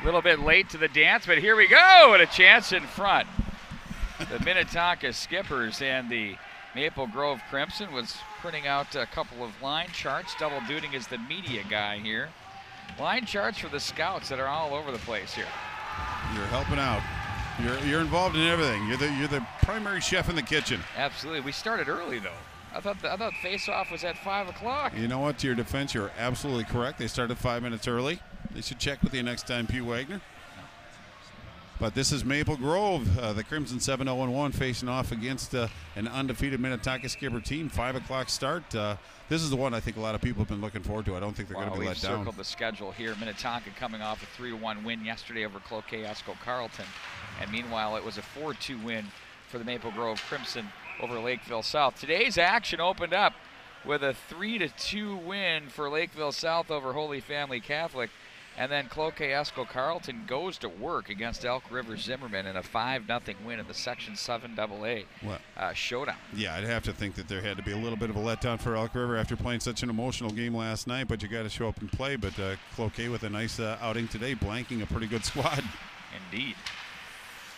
A little bit late to the dance, but here we go, and a chance in front. The Minnetonka Skippers and the Maple Grove Crimson was printing out a couple of line charts, double duting as the media guy here. Line charts for the scouts that are all over the place here. You're helping out. You're involved in everything. You're the primary chef in the kitchen. Absolutely. We started early though. I thought face-off was at 5 o'clock. You know what? To your defense, you're absolutely correct. They started 5 minutes early. They should check with you next time, Pete Wagner. But this is Maple Grove, the Crimson 7-0-1 facing off against an undefeated Minnetonka Skipper team. 5 o'clock start. This is the one I think a lot of people have been looking forward to. I don't think they're going to be let down. We've circled the schedule here. Minnetonka coming off a 3-1 win yesterday over Cloquet Esco Carleton. And meanwhile, it was a 4-2 win for the Maple Grove Crimson over Lakeville South. Today's action opened up with a 3-2 win for Lakeville South over Holy Family Catholic. And then Cloquet Esco Carleton goes to work against Elk River Zimmerman in a 5-0 win in the Section 7 AA showdown. Yeah, I'd have to think that there had to be a little bit of a letdown for Elk River after playing such an emotional game last night, but you got to show up and play. But Cloquet with a nice outing today, blanking a pretty good squad. Indeed.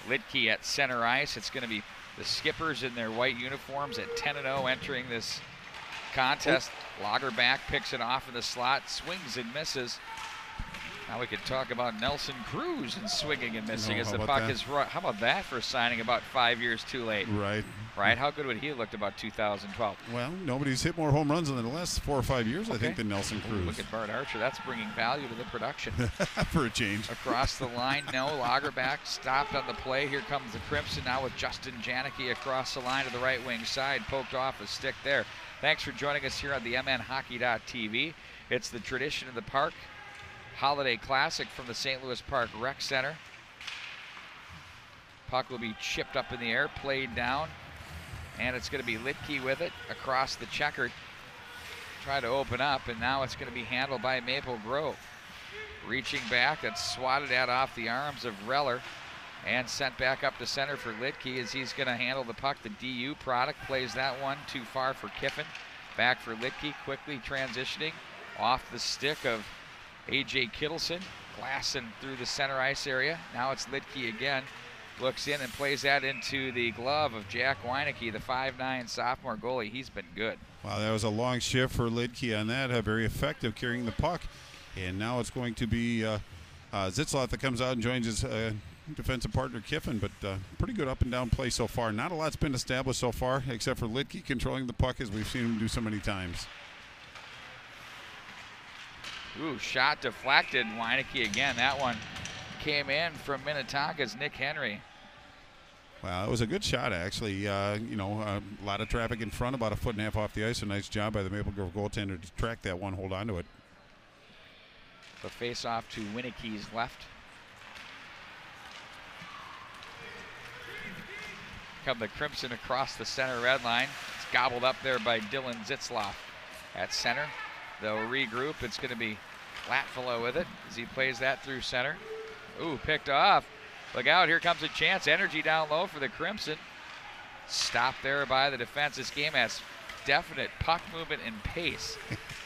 Litke at center ice. It's going to be the Skippers in their white uniforms at 10-0 entering this contest. Lagerback picks it off in the slot, swings and misses. Now we could talk about Nelson Cruz and swinging and missing as the puck is right. How about that for signing about 5 years too late? Right. Right? How good would he have looked about 2012? Well, nobody's hit more home runs in the last 4 or 5 years, I think, than Nelson Cruz. Look at Bart Archer. That's bringing value to the production. For a change. Across the line, no. Lagerback stopped on the play. Here comes the Crimson now with Justin Janicki across the line to the right wing side. Poked off a stick there. Thanks for joining us here on the MNHockey.tv. It's the tradition of the park. Holiday Classic from the St. Louis Park Rec Center. Puck will be chipped up in the air, played down, and it's going to be Litke with it across the checkered. Try to open up, and now it's going to be handled by Maple Grove. Reaching back, that's swatted at off the arms of Reller and sent back up to center for Litke as he's going to handle the puck. The DU product plays that one too far for Kiffin. Back for Litke, quickly transitioning off the stick of A.J. Kittleson, glassing through the center ice area. Now it's Litke again. Looks in and plays that into the glove of Jack Weinecke, the 5'9" sophomore goalie. He's been good. Wow, that was a long shift for Litke on that. Very effective carrying the puck. And now it's going to be Zitzlaff that comes out and joins his defensive partner Kiffin, but pretty good up and down play so far. Not a lot's been established so far, except for Litke controlling the puck as we've seen him do so many times. Ooh, shot deflected. Weinecke again. That one came in from Minnetonka's Nick Henry. Well, it was a good shot, actually. A lot of traffic in front, about a 1.5 feet off the ice. A nice job by the Maple Grove goaltender to track that one, hold on to it. The face-off to Weinecke's left. Come the Crimson across the center red line. It's gobbled up there by Dylan Zitzlaff at center. They'll regroup. It's going to be Latvala with it as he plays that through center. Ooh, picked off. Look out, here comes a chance. Energy down low for the Crimson. Stopped there by the defense. This game has definite puck movement and pace.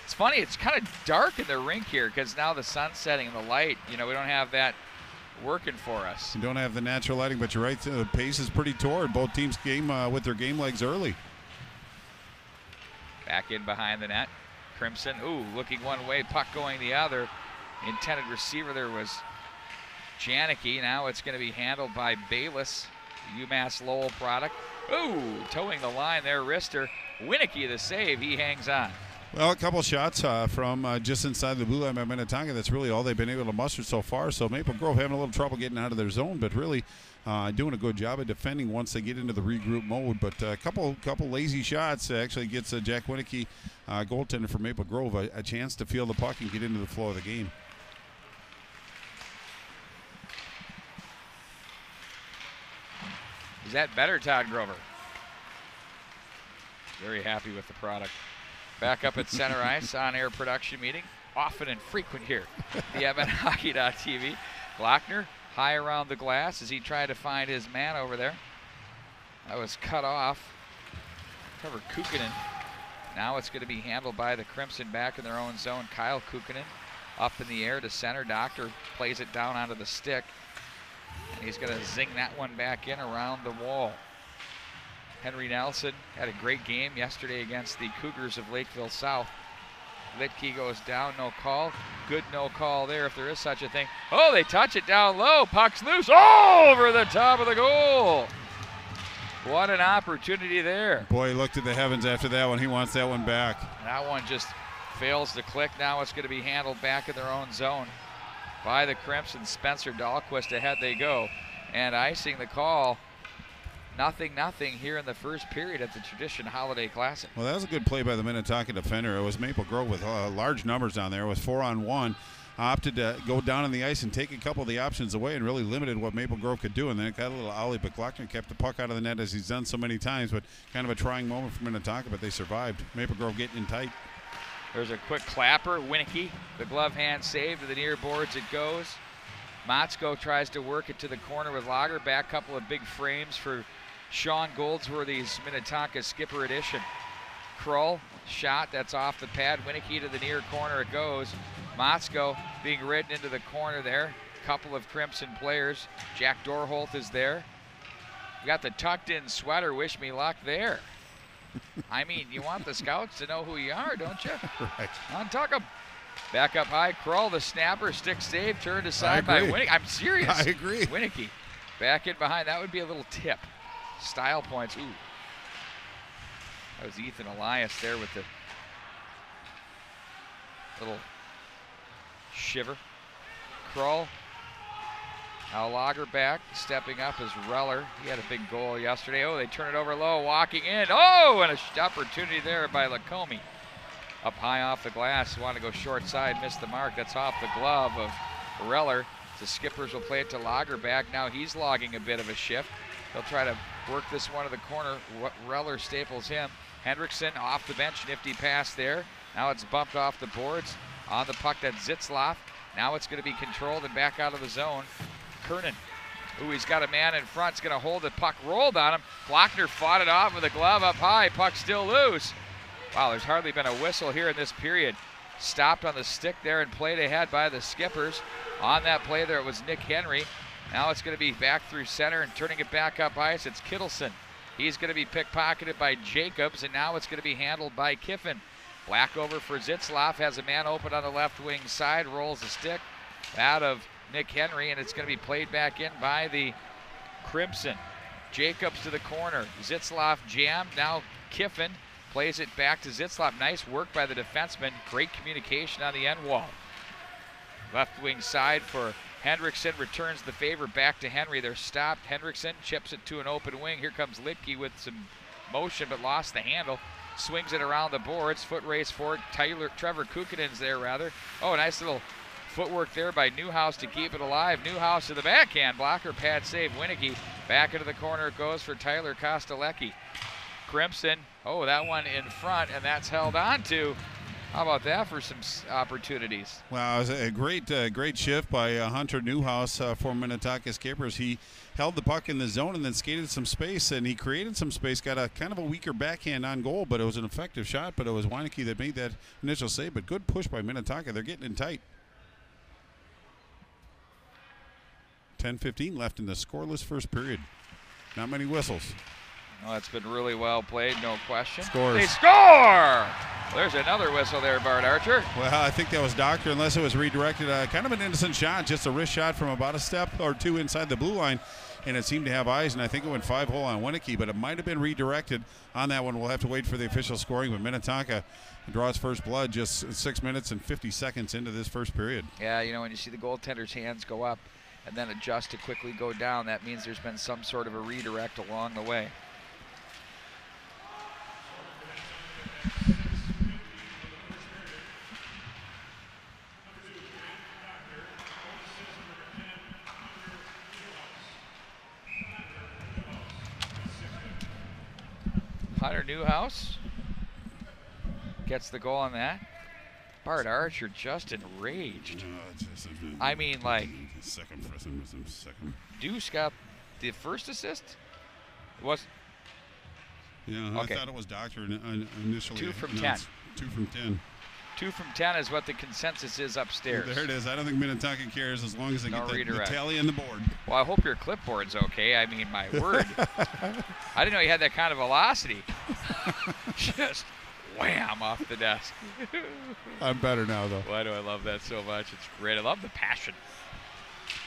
It's funny, it's kind of dark in the rink here because now the sun's setting and the light, we don't have that working for us. You don't have the natural lighting, but you're right, the pace is pretty toward both teams game with their game legs early. Back in behind the net. Crimson, looking one way, puck going the other. Intended receiver there was Janicki. Now it's going to be handled by Bayless, UMass Lowell product. Towing the line there, wrister. Weinecke the save, he hangs on. Well, a couple shots from just inside the blue line by Minnetonka. That's really all they've been able to muster so far. So Maple Grove having a little trouble getting out of their zone, but really doing a good job of defending once they get into the regroup mode. But a couple lazy shots actually gets Jack Weinecke, goaltender for Maple Grove, a chance to feel the puck and get into the flow of the game. Is that better, Todd Grover? Very happy with the product. Back up at center ice, on-air production meeting. Often and frequent here. The MNHockey.tv. Glockner high around the glass as he tried to find his man over there. That was cut off. Trevor Kukkonen. Now it's going to be handled by the Crimson back in their own zone. Kyle Kukkonen up in the air to center. Doctor plays it down onto the stick. And he's going to zing that one back in around the wall. Henry Nelson had a great game yesterday against the Cougars of Lakeville South. Litke goes down, no call. Good no call there if there is such a thing. Oh, they touch it down low. Puck's loose. Oh, over the top of the goal. What an opportunity there. Boy, he looked at the heavens after that one. He wants that one back. That one just fails to click. Now it's going to be handled back in their own zone by the Crimson. Spencer Dahlquist ahead they go. And icing the call. 0-0 here in the first period at the Tradition Holiday Classic. Well, that was a good play by the Minnetonka defender. It was Maple Grove with large numbers down there. It was 4-on-1. Opted to go down on the ice and take a couple of the options away and really limited what Maple Grove could do. And then it got a little ollie, but Glockner kept the puck out of the net as he's done so many times. But kind of a trying moment for Minnetonka, but they survived. Maple Grove getting in tight. There's a quick clapper. Winnicky, the glove hand save to the near boards it goes. Motzko tries to work it to the corner with Lager. Back couple of big frames for Sean Goldsworthy's Minnetonka skipper edition. Krull, shot, that's off the pad. Winnicky to the near corner it goes. Motzko being ridden into the corner there. Couple of Crimson players. Jack Dorholt is there. We got the tucked in sweater, wish me luck there. I mean, you want the scouts to know who you are, don't you? Right. Untuck them. Back up high, Krull, the snapper, stick save, turned aside by Winnicky. I'm serious. I agree. Winnicky. Back in behind, that would be a little tip. Style points, ooh. That was Ethan Elias there with the little shiver. Krull. Now Lager back, stepping up as Reller. He had a big goal yesterday. Oh, they turn it over low, walking in. Oh, and an opportunity there by Lacombe. Up high off the glass, want to go short side, missed the mark. That's off the glove of Reller. The Skippers will play it to Lager back. Now he's logging a bit of a shift. They'll try to work this one to the corner. Reller staples him. Hendrickson off the bench, nifty pass there. Now it's bumped off the boards. On the puck, that's Zitzlaff. Now it's going to be controlled and back out of the zone. Kernan. Ooh, he's got a man in front. He's going to hold the puck rolled on him. Glockner fought it off with a glove up high. Puck still loose. Wow, there's hardly been a whistle here in this period. Stopped on the stick there and played ahead by the Skippers. On that play there, it was Nick Henry. Now it's going to be back through center and turning it back up ice. It's Kittleson. He's going to be pickpocketed by Jacobs, and now it's going to be handled by Kiffin. Black over for Zitzlaff, has a man open on the left wing side, rolls the stick out of Nick Henry, and it's going to be played back in by the Crimson. Jacobs to the corner. Zitzlaff jammed. Now Kiffin plays it back to Zitzlaff. Nice work by the defenseman. Great communication on the end wall. Left wing side for Hendrickson, returns the favor back to Henry. They're stopped. Hendrickson chips it to an open wing. Here comes Litke with some motion, but lost the handle. Swings it around the boards. Foot race for it. Trevor Kukinen's there, rather. Oh, nice little footwork there by Newhouse to keep it alive. Newhouse to the backhand blocker. Pad save. Winnicky. Back into the corner it goes for Tyler Kostalecki. Crimson. Oh, that one in front, and that's held on to. How about that for some opportunities? Well, it was a great shift by Hunter Newhouse for Minnetonka Skippers. He held the puck in the zone and then skated some space, and he created some space, got a kind of a weaker backhand on goal, but it was an effective shot, but it was Winnicky that made that initial save, but good push by Minnetonka. They're getting in tight. 10:15 left in the scoreless first period. Not many whistles. Well, that's been really well played, no question. Scores. They score! Well, there's another whistle there, Bart Archer. Well, I think that was Doctor, unless it was redirected. Kind of an innocent shot, just a wrist shot from about a step or two inside the blue line, and it seemed to have eyes, and I think it went 5-hole on Winnicky, but it might have been redirected on that one. We'll have to wait for the official scoring, but Minnetonka draws first blood just 6 minutes and 50 seconds into this first period. Yeah, you know, when you see the goaltender's hands go up and then adjust to quickly go down, that means there's been some sort of a redirect along the way. Hunter Newhouse gets the goal on that. Bart Archer just enraged. I mean, like, second. Deuce got the first assist? It was. Yeah, okay. I thought it was Doctor initially. 2 from 10. 2 from 10. 2 from 10 is what the consensus is upstairs. Well, there it is. I don't think Minnetonka cares as long as they get the tally on the board. Well, I hope your clipboard's okay. I mean, my word. I didn't know you had that kind of velocity. Just wham off the desk. I'm better now, though. Why do I love that so much? It's great. I love the passion.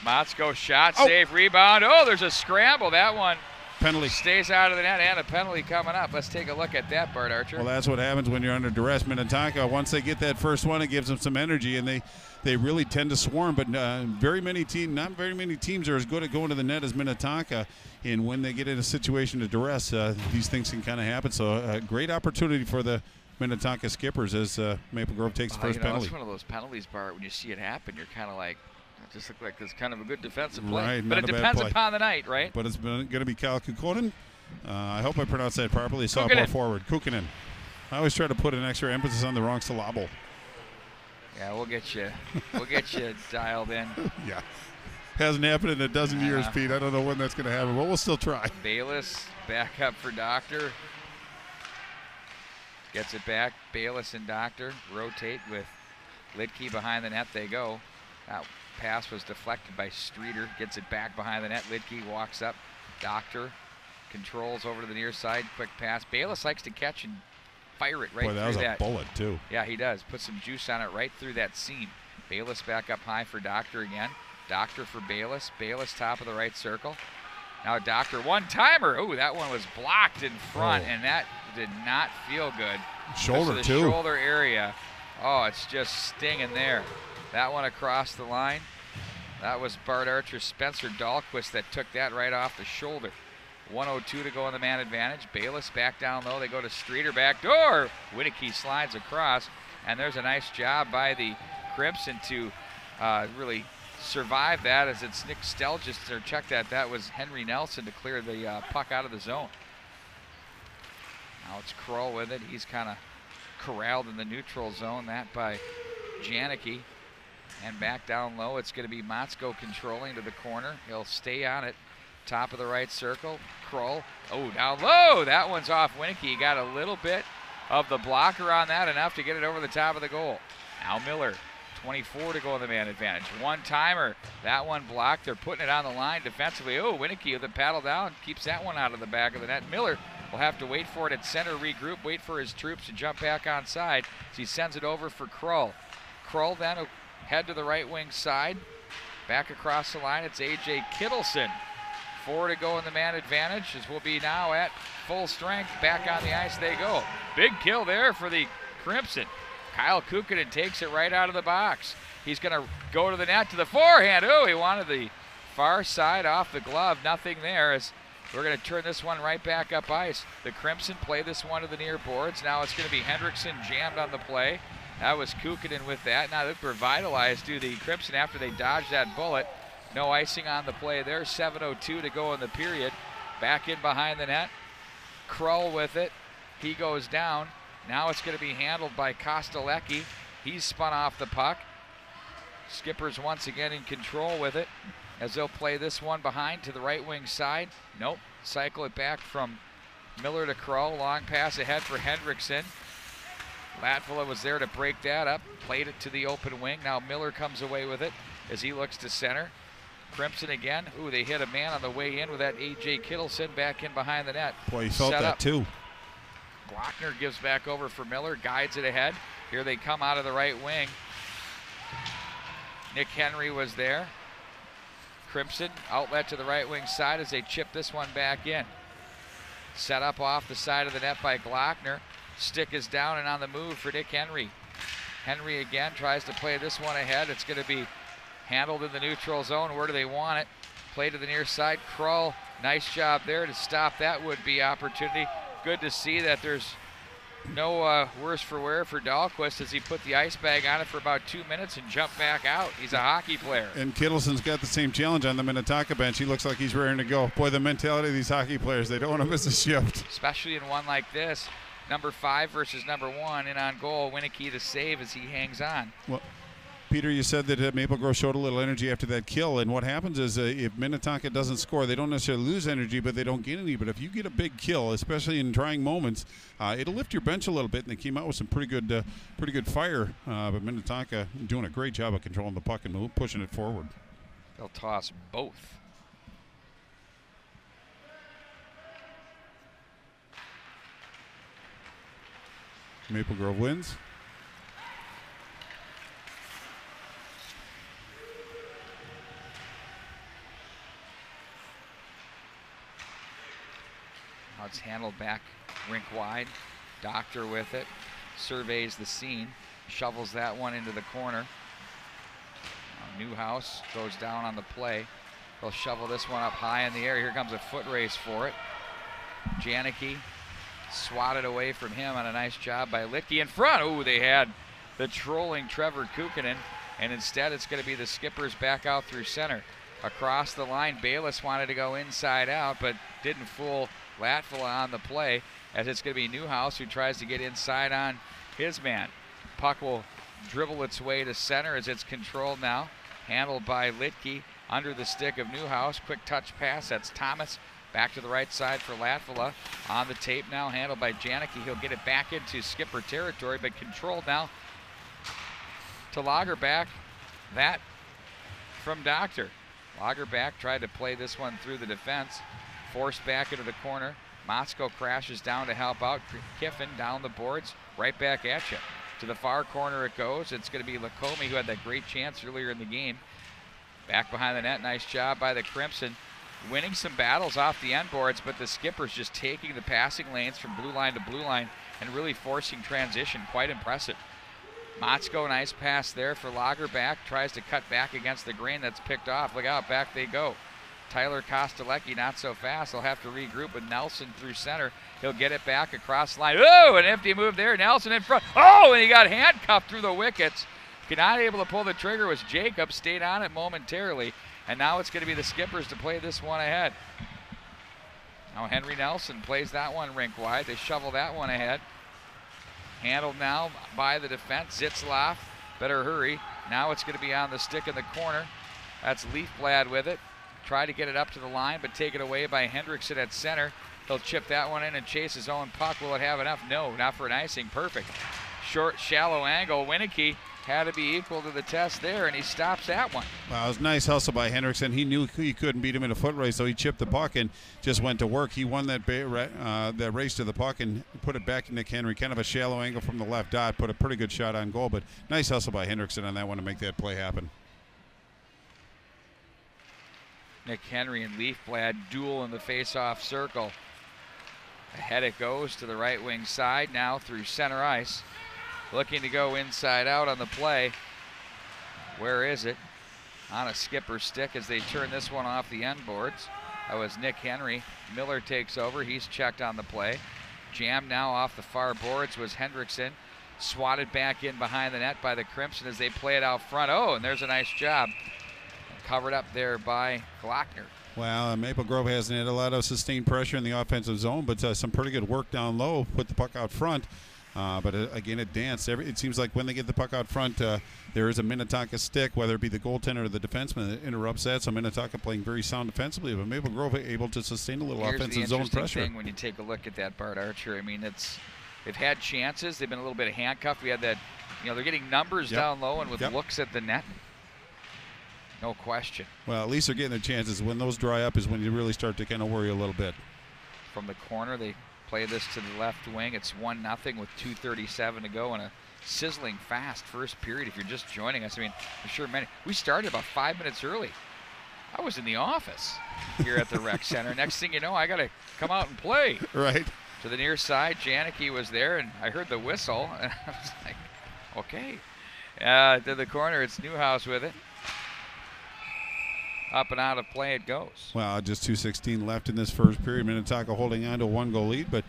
Motzko shot, save, rebound. Oh, there's a scramble. That one penalty stays out of the net, and a penalty coming up. Let's take a look at that, Bart Archer. Well, that's what happens when you're under duress. Minnetonka, once they get that first one, it gives them some energy, and they really tend to swarm. But not very many teams are as good at going to the net as Minnetonka. And when they get in a situation of duress, these things can kind of happen. So a great opportunity for the Minnetonka skippers as Maple Grove takes the first penalty. It's one of those penalties, Bart, when you see it happen, you're kind of like, it just looked like it's kind of a good defensive play. Right, but it depends upon the night, right? But it's going to be Kyle Kukkonen. I hope I pronounced that properly. Sophomore forward, Kukkonen. I always try to put an extra emphasis on the wrong syllable. Yeah, we'll get you dialed in. Yeah. Hasn't happened in a dozen years, Pete. I don't know when that's going to happen, but we'll still try. Bayless back up for Doctor. Gets it back. Bayless and Doctor rotate with Lidke behind the net. They go. That pass was deflected by Streeter. Gets it back behind the net. Lidke walks up. Doctor controls over to the near side. Quick pass. Bayless likes to catch and fire it right through that. Boy, that was a bullet, too. Yeah, he does. Put some juice on it right through that seam. Bayless back up high for Doctor again. Doctor for Bayless. Bayless top of the right circle. Now Doctor one-timer. Ooh, that one was blocked in front, and that did not feel good. Shoulder, the too. Shoulder area. Oh, it's just stinging there. That one across the line. That was Bart Archer, Spencer Dahlquist that took that right off the shoulder. 1:02 to go on the man advantage. Bayless back down low. They go to Streeter back door. Winneke slides across, and there's a nice job by the Crimson to really survive that, as it's Nick Stelgis, or check that. That was Henry Nelson to clear the puck out of the zone. Now it's Kroll with it. He's kind of corralled in the neutral zone. That by Janicki. And back down low, it's going to be Motzko controlling to the corner. He'll stay on it. Top of the right circle. Kroll. Oh, down low. That one's off Winneke. He got a little bit of the blocker on that, enough to get it over the top of the goal. Now Miller. 24 to go on the man advantage. One-timer. That one blocked. They're putting it on the line defensively. Oh, Winneke with the paddle down keeps that one out of the back of the net. Miller will have to wait for it at center, regroup, wait for his troops to jump back on side. So he sends it over for Kroll. Kroll then will head to the right wing side. Back across the line, it's A.J. Kittleson. 4 to go in the man advantage, as we'll be now at full strength. Back on the ice they go. Big kill there for the Crimson. Kyle Kukkonen takes it right out of the box. He's going to go to the net, to the forehand. Oh, he wanted the far side off the glove. Nothing there, as we're going to turn this one right back up ice. The Crimson play this one to the near boards. Now it's going to be Hendrickson jammed on the play. That was Kukkonen with that. Now they've revitalized to the Crimson after they dodged that bullet. No icing on the play there. 7:02 to go in the period. Back in behind the net. Krull with it. He goes down. Now it's going to be handled by Kostelecki. He's spun off the puck. Skipper's once again in control with it, as they'll play this one behind to the right wing side. Nope. Cycle it back from Miller to Krull. Long pass ahead for Hendrickson. Latvala was there to break that up. Played it to the open wing. Now Miller comes away with it as he looks to center. Crimson again. Ooh, they hit a man on the way in with that A.J. Kittleson back in behind the net. Boy, he felt that up too. Glockner gives back over for Miller, guides it ahead. Here they come out of the right wing. Nick Henry was there. Crimson outlet to the right wing side as they chip this one back in. Set up off the side of the net by Glockner. Stick is down and on the move for Nick Henry. Henry again tries to play this one ahead. It's going to be handled in the neutral zone. Where do they want it? Play to the near side. Krull, nice job there to stop that would-be opportunity. Good to see that there's no worse for wear for Dahlquist, as he put the ice bag on it for about 2 minutes and jumped back out. He's a hockey player. And Kittleson's got the same challenge on the Minnetonka bench. He looks like he's raring to go. Boy, the mentality of these hockey players, they don't want to miss a shift. Especially in one like this. Number 5 versus number 1, and on goal, Winneke to save as he hangs on. Well, Peter, you said that Maple Grove showed a little energy after that kill, and what happens is if Minnetonka doesn't score, they don't necessarily lose energy, but they don't gain any. But if you get a big kill, especially in trying moments, it'll lift your bench a little bit, and they came out with some pretty good fire. But Minnetonka doing a great job of controlling the puck and pushing it forward. They'll toss both. Maple Grove wins. Now it's handled back rink wide. Doctor with it. Surveys the scene. Shovels that one into the corner. Newhouse goes down on the play. They'll shovel this one up high in the air. Here comes a foot race for it. Janicki swatted away from him on a nice job by Litke in front. Oh, they had the trolling Trevor Kukkonen, and instead it's going to be the Skippers back out through center. Across the line, Bayless wanted to go inside out, but didn't fool Latvala on the play, as it's going to be Newhouse who tries to get inside on his man. Puck will dribble its way to center as it's controlled now. Handled by Litke under the stick of Newhouse. Quick touch pass, that's Thomas. Back to the right side for Latvala. On the tape now, handled by Janicki. He'll get it back into Skipper territory, but controlled now to Lagerback. That from Doctor. Lagerback tried to play this one through the defense. Forced back into the corner. Motzko crashes down to help out. Kiffin down the boards. Right back at you. To the far corner it goes. It's going to be Lacombe, who had that great chance earlier in the game. Back behind the net. Nice job by the Crimson. Winning some battles off the end boards, but the Skippers just taking the passing lanes from blue line to blue line and really forcing transition. Quite impressive. Motzko, nice pass there for Lagerback. Tries to cut back against the grain that's picked off. Look out, back they go. Tyler Kostelecki not so fast. They'll have to regroup with Nelson through center. He'll get it back across the line. Oh, an empty move there. Nelson in front. Oh, and he got handcuffed through the wickets. Not able to pull the trigger was Jacob. Stayed on it momentarily. And now it's going to be the Skippers to play this one ahead. Now Henry Nelson plays that one rink wide. They shovel that one ahead. Handled now by the defense. Zitzloff, better hurry. Now it's going to be on the stick in the corner. That's Leafblad with it. Try to get it up to the line, but take it away by Hendrickson at center. He'll chip that one in and chase his own puck. Will it have enough? No, not for an icing. Perfect. Short, shallow angle. Winicky had to be equal to the test there, and he stops that one. Wow, it was a nice hustle by Hendrickson. He knew he couldn't beat him in a foot race, so he chipped the puck and just went to work. He won that race to the puck and put it back to Nick Henry. Kind of a shallow angle from the left dot. Put a pretty good shot on goal, but nice hustle by Hendrickson on that one to make that play happen. Nick Henry and Leafblad duel in the face-off circle. Ahead it goes to the right wing side, now through center ice. Looking to go inside out on the play. Where is it? On a Skipper stick as they turn this one off the end boards. That was Nick Henry. Miller takes over. He's checked on the play. Jammed now off the far boards was Hendrickson. Swatted back in behind the net by the Crimson as they play it out front. Oh, and there's a nice job. Covered up there by Glockner. Well, Maple Grove hasn't had a lot of sustained pressure in the offensive zone, but some pretty good work down low. Put the puck out front. But again, it danced. It seems like when they get the puck out front, there is a Minnetonka stick, whether it be the goaltender or the defenseman, that interrupts that. So Minnetonka playing very sound defensively, but Maple Grove able to sustain a little offensive zone pressure. Thing when you take a look at that Bart Archer, I mean, they've had chances. They've been a little bit handcuffed. We had that, they're getting numbers down low and with looks at the net. No question. Well, at least they're getting their chances. When those dry up is when you really start to kind of worry a little bit. From the corner, they play this to the left wing. It's 1-0 with 2:37 to go in a sizzling fast first period. If you're just joining us, I mean, I'm sure we started about 5 minutes early. I was in the office here at the rec center. Next thing you know, I got to come out and play. Right. To the near side, Janicki was there, and I heard the whistle, and I was like, okay. To the corner, it's Newhouse with it. Up and out of play it goes. Well, just 2:16 left in this first period. Minnetonka holding on to a 1-goal lead, but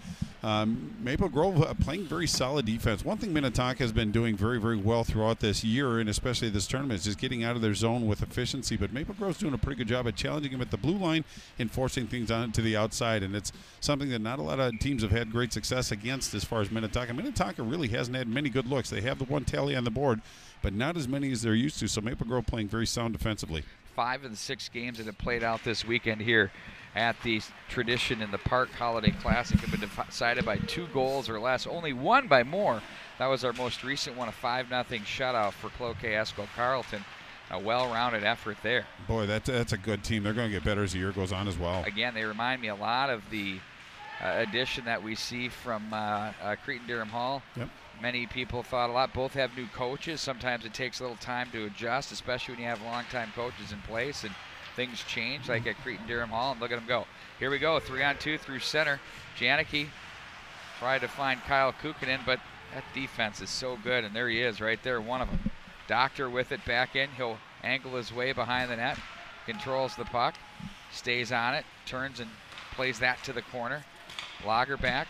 Maple Grove playing very solid defense. One thing Minnetonka has been doing very, very well throughout this year, and especially this tournament, is just getting out of their zone with efficiency. But Maple Grove's doing a pretty good job at challenging them at the blue line and forcing things on to the outside, and it's something that not a lot of teams have had great success against as far as Minnetonka. Minnetonka really hasn't had many good looks. They have the one tally on the board, but not as many as they're used to. So Maple Grove playing very sound defensively. 5 of the 6 games that have played out this weekend here at the Tradition in the Park Holiday Classic have been decided by 2 goals or less, only one by more. That was our most recent one, a 5-0 shutout for Cloquet Esco Carleton. A well-rounded effort there. Boy, that's a good team. They're going to get better as the year goes on as well. Again, they remind me a lot of the addition that we see from Cretin-Derham Hall. Yep. Many people thought a lot. Both have new coaches. Sometimes it takes a little time to adjust, especially when you have longtime coaches in place and things change, like at Cretin-Derham Hall. And look at them go. Here we go, 3-on-2 through center. Janicki tried to find Kyle Kukkonen, but that defense is so good, and there he is right there, one of them. Doctor with it back in. He'll angle his way behind the net, controls the puck, stays on it, turns and plays that to the corner. Lager back,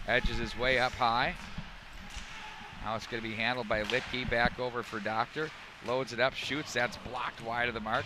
edges his way up high. Now it's going to be handled by Litke, back over for Doctor. Loads it up, shoots, that's blocked wide of the mark.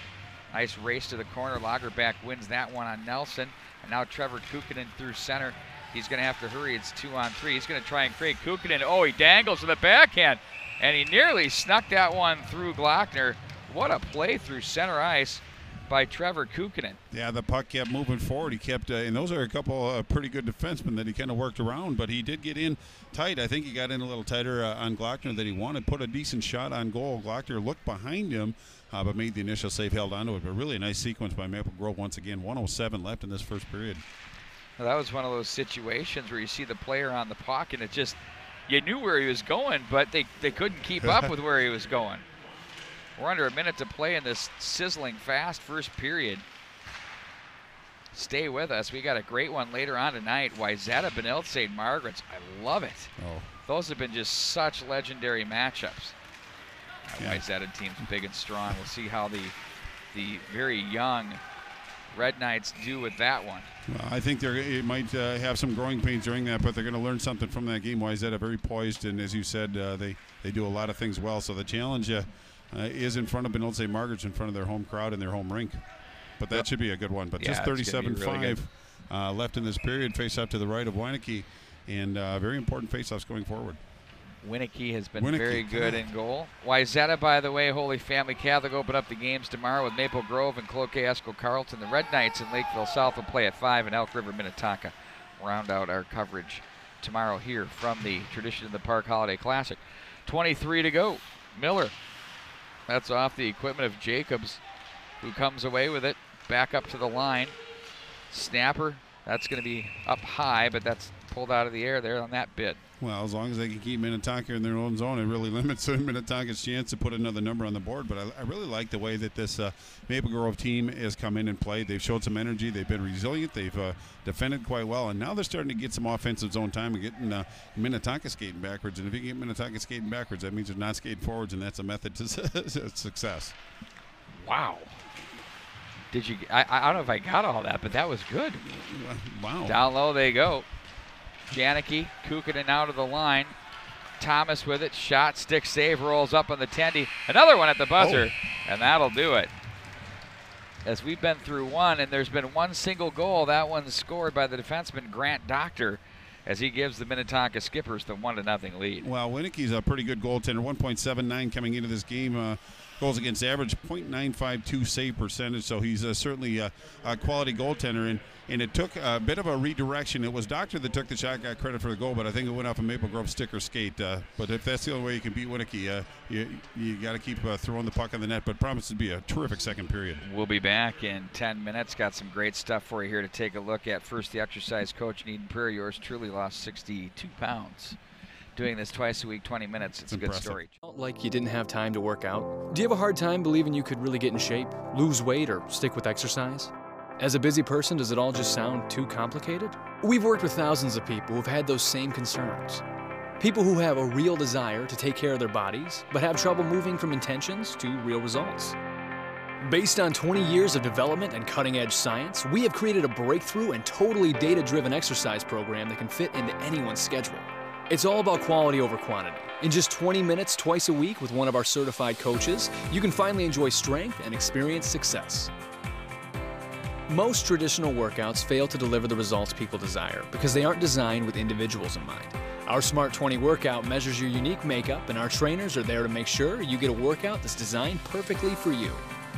Nice race to the corner. Lagerback wins that one on Nelson. And now Trevor Kukkonen through center. He's going to have to hurry. It's 2-on-3. He's going to try and create Kukkonen. Oh, he dangles with the backhand. And he nearly snuck that one through Glockner. What a play through center ice by Trevor Kukkonen. Yeah, the puck kept moving forward. He kept, and those are a couple pretty good defensemen that he kind of worked around, but he did get in tight. I think he got in a little tighter on Glockner than he wanted. Put a decent shot on goal. Glockner looked behind him, but made the initial save, held onto it. But really a nice sequence by Maple Grove once again. 1:07 left in this first period. Well, that was one of those situations where you see the player on the puck, and it just, you knew where he was going, but they couldn't keep up with where he was going. We're under a minute to play in this sizzling fast first period. Stay with us. We got a great one later on tonight. Wayzata Benilde St. Margaret's. I love it. Oh. Those have been just such legendary matchups. Yeah. Wayzata team's big and strong. We'll see how the very young Red Knights do with that one. Well, I think it might have some growing pains during that, but they're going to learn something from that game. Wayzata very poised, and as you said, they do a lot of things well. So the challenge is in front of Benilde St. Margaret's, in front of their home crowd and their home rink. But that should be a good one. But just 37-5 left in this period. Face up to the right of Weineke, and very important face-offs going forward. Weineke has been very good in goal. Wayzata, by the way, Holy Family Catholic open up the games tomorrow with Maple Grove and Cloquet Esco Carleton. The Red Knights in Lakeville South will play at 5 in Elk River, Minnetonka. Round out our coverage tomorrow here from the Tradition in the Park Holiday Classic. 23 to go. Miller. That's off the equipment of Jacobs, who comes away with it. Back up to the line. Snapper. That's going to be up high, but that's pulled out of the air there on that bit. Well, as long as they can keep Minnetonka in their own zone, it really limits Minnetonka's chance to put another number on the board. But I really like the way that this Maple Grove team has come in and played. They've showed some energy. They've been resilient. They've defended quite well. And now they're starting to get some offensive zone time and getting Minnetonka skating backwards. And if you get Minnetonka skating backwards, that means they're not skating forwards, and that's a method to success. Wow. Did you? I don't know if I got all that, but that was good. Wow. Down low they go. Janicki, Kukkonen out of the line. Thomas with it. Shot, stick save, rolls up on the tendy. Another one at the buzzer, and that'll do it. As we've been through one, and there's been one single goal. That one's scored by the defenseman Grant Doctor, as he gives the Minnetonka Skippers the 1-0 lead. Well, Wineke's a pretty good goaltender. 1.79 coming into this game. Goals against average, .952 save percentage. So he's certainly a quality goaltender. And it took a bit of a redirection. It was Doctor that took the shot, got credit for the goal, but I think it went off a Maple Grove stick or skate. But if that's the only way you can beat Winnicke, you got to keep throwing the puck on the net. But promises to be a terrific second period. We'll be back in 10 minutes. Got some great stuff for you here to take a look at. First, the exercise coach in Eden Prairie. Yours truly lost 62 pounds. Doing this twice a week, 20 minutes. It's a good story. Like you didn't have time to work out? Do you have a hard time believing you could really get in shape, lose weight, or stick with exercise? As a busy person, does it all just sound too complicated? We've worked with thousands of people who've had those same concerns. People who have a real desire to take care of their bodies, but have trouble moving from intentions to real results. Based on 20 years of development and cutting-edge science, we have created a breakthrough and totally data-driven exercise program that can fit into anyone's schedule. It's all about quality over quantity. In just 20 minutes twice a week with one of our certified coaches, you can finally enjoy strength and experience success. Most traditional workouts fail to deliver the results people desire because they aren't designed with individuals in mind. Our Smart 20 workout measures your unique makeup, and our trainers are there to make sure you get a workout that's designed perfectly for you.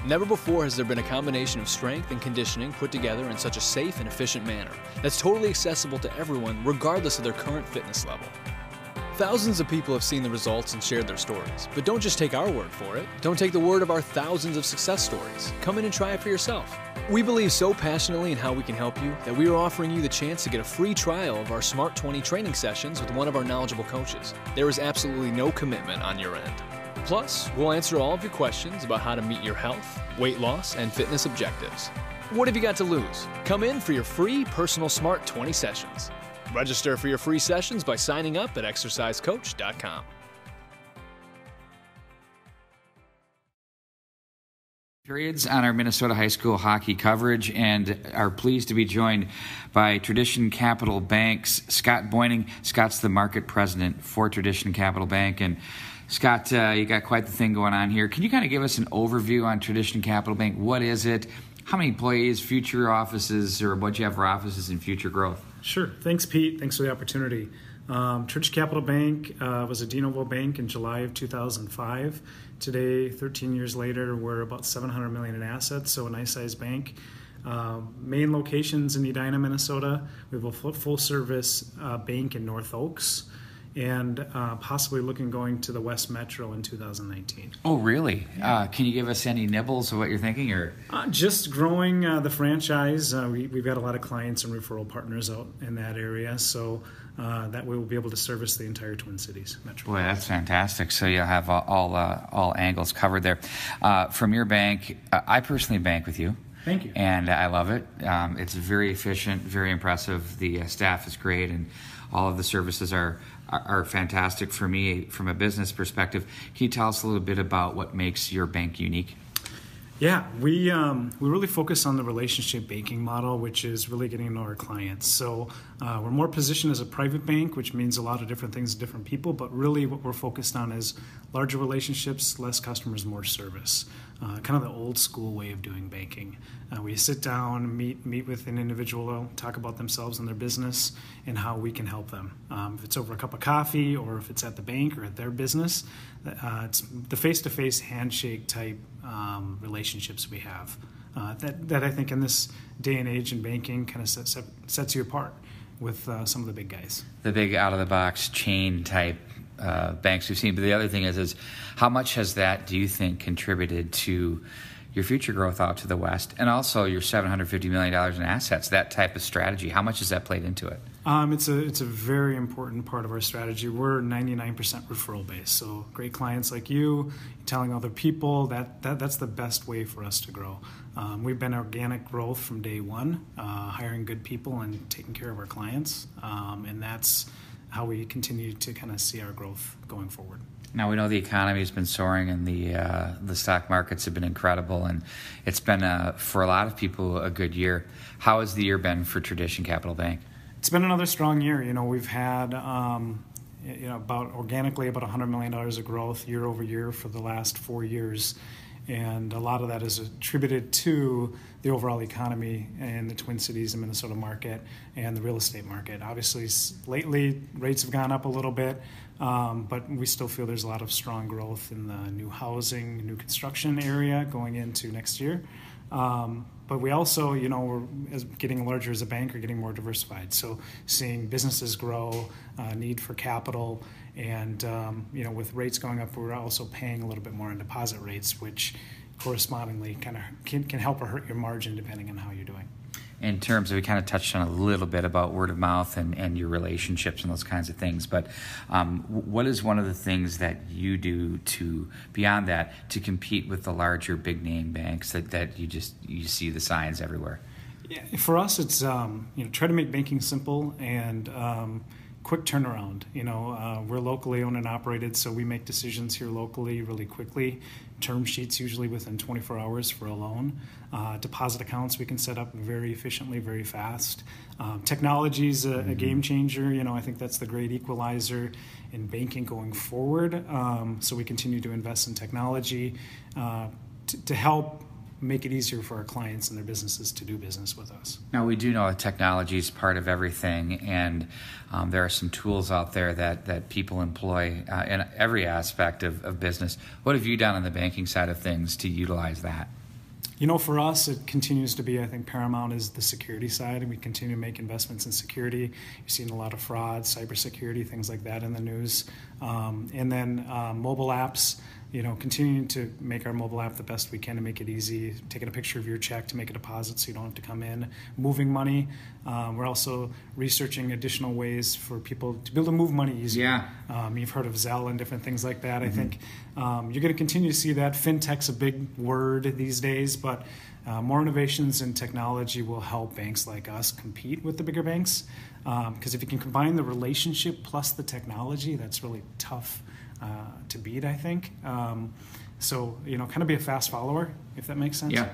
Never before has there been a combination of strength and conditioning put together in such a safe and efficient manner that's totally accessible to everyone regardless of their current fitness level. Thousands of people have seen the results and shared their stories, but don't just take our word for it. Don't take the word of our thousands of success stories. Come in and try it for yourself. We believe so passionately in how we can help you that we are offering you the chance to get a free trial of our Smart 20 training sessions with one of our knowledgeable coaches. There is absolutely no commitment on your end. Plus, we'll answer all of your questions about how to meet your health, weight loss, and fitness objectives. What have you got to lose? Come in for your free personal Smart 20 sessions. Register for your free sessions by signing up at exercisecoach.com. Periods on our Minnesota high school hockey coverage, and are pleased to be joined by Tradition Capital Bank's Scott Boyning. Scott's the market president for Tradition Capital Bank. And Scott, you got quite the thing going on here. Can you kind of give us an overview on Tradition Capital Bank? What is it? How many employees, future offices, or what you have for offices and future growth? Sure. Thanks, Pete. Thanks for the opportunity. Tradition Capital Bank was a de novo bank in July of 2005. Today, 13 years later, we're about $700 million in assets, so a nice-sized bank. Main locations in Edina, Minnesota. We have a full-service bank in North Oaks, and possibly looking going to the West Metro in 2019. Oh, really? Can you give us any nibbles of what you're thinking? Or just growing the franchise. We've got a lot of clients and referral partners out in that area, so that way we'll be able to service the entire Twin Cities Metro. Boy, that's fantastic. So you'll have all angles covered there. From your bank, I personally bank with you. Thank you. And I love it. It's very efficient, very impressive. The staff is great, and all of the services are fantastic for me from a business perspective. Can you tell us a little bit about what makes your bank unique? Yeah, we really focus on the relationship banking model, which is really getting to know our clients. So we're more positioned as a private bank, which means a lot of different things to different people, but really what we're focused on is larger relationships, less customers, more service. Kind of the old school way of doing banking. We sit down, meet with an individual, talk about themselves and their business and how we can help them. If it's over a cup of coffee or if it's at the bank or at their business, it's the face-to-face handshake type relationships we have. That I think in this day and age in banking kind of sets you apart with some of the big guys. The big out-of-the-box chain type banks we've seen. But the other thing is how much has that, do you think, contributed to your future growth out to the West, and also your $750 million in assets, that type of strategy? How much has that played into it? It's a very important part of our strategy. We're 99% referral based, so great clients like you telling other people that's the best way for us to grow. We've been organic growth from day one, hiring good people and taking care of our clients, and that's how we continue to kind of see our growth going forward. Now, we know the economy has been soaring and the stock markets have been incredible, and it's been, for a lot of people, a good year. How has the year been for Tradition Capital Bank? It's been another strong year. We've had about $100 million of growth year over year for the last 4 years. And a lot of that is attributed to the overall economy in the Twin Cities and Minnesota market and the real estate market. Obviously, lately, rates have gone up a little bit, but we still feel there's a lot of strong growth in the new housing, new construction area going into next year. But we also, we're getting larger as a bank, we're getting more diversified. So seeing businesses grow, need for capital, and with rates going up, we're also paying a little bit more on deposit rates, which correspondingly kind of can help or hurt your margin depending on how you're doing. In terms of, we kind of touched on a little bit about word of mouth and your relationships and those kinds of things, but what is one of the things that you do to, beyond that, to compete with the larger big name banks that you see the signs everywhere? Yeah, for us, it's try to make banking simple and quick turnaround. We're locally owned and operated, so we make decisions here locally really quickly. Term sheets usually within 24 hours for a loan. Deposit accounts we can set up very efficiently, very fast. Technology is a game changer. I think that's the great equalizer in banking going forward. So we continue to invest in technology to help make it easier for our clients and their businesses to do business with us. Now, we do know that technology is part of everything, and there are some tools out there that people employ in every aspect of business. What have you done on the banking side of things to utilize that? You know, for us, it continues to be, I think, paramount is the security side, and we continue to make investments in security. You're seeing a lot of fraud, cybersecurity, things like that in the news. And then mobile apps, you know, continuing to make our mobile app the best we can to make it easy, taking a picture of your check to make a deposit so you don't have to come in, moving money. We're also researching additional ways for people to be able to move money easier. Yeah. You've heard of Zelle and different things like that. I think you're going to continue to see that. Fintech's a big word these days, but more innovations in technology will help banks like us compete with the bigger banks. Because if you can combine the relationship plus the technology, that's really tough to beat, I think. So, you know, kind of be a fast follower, if that makes sense. Yeah,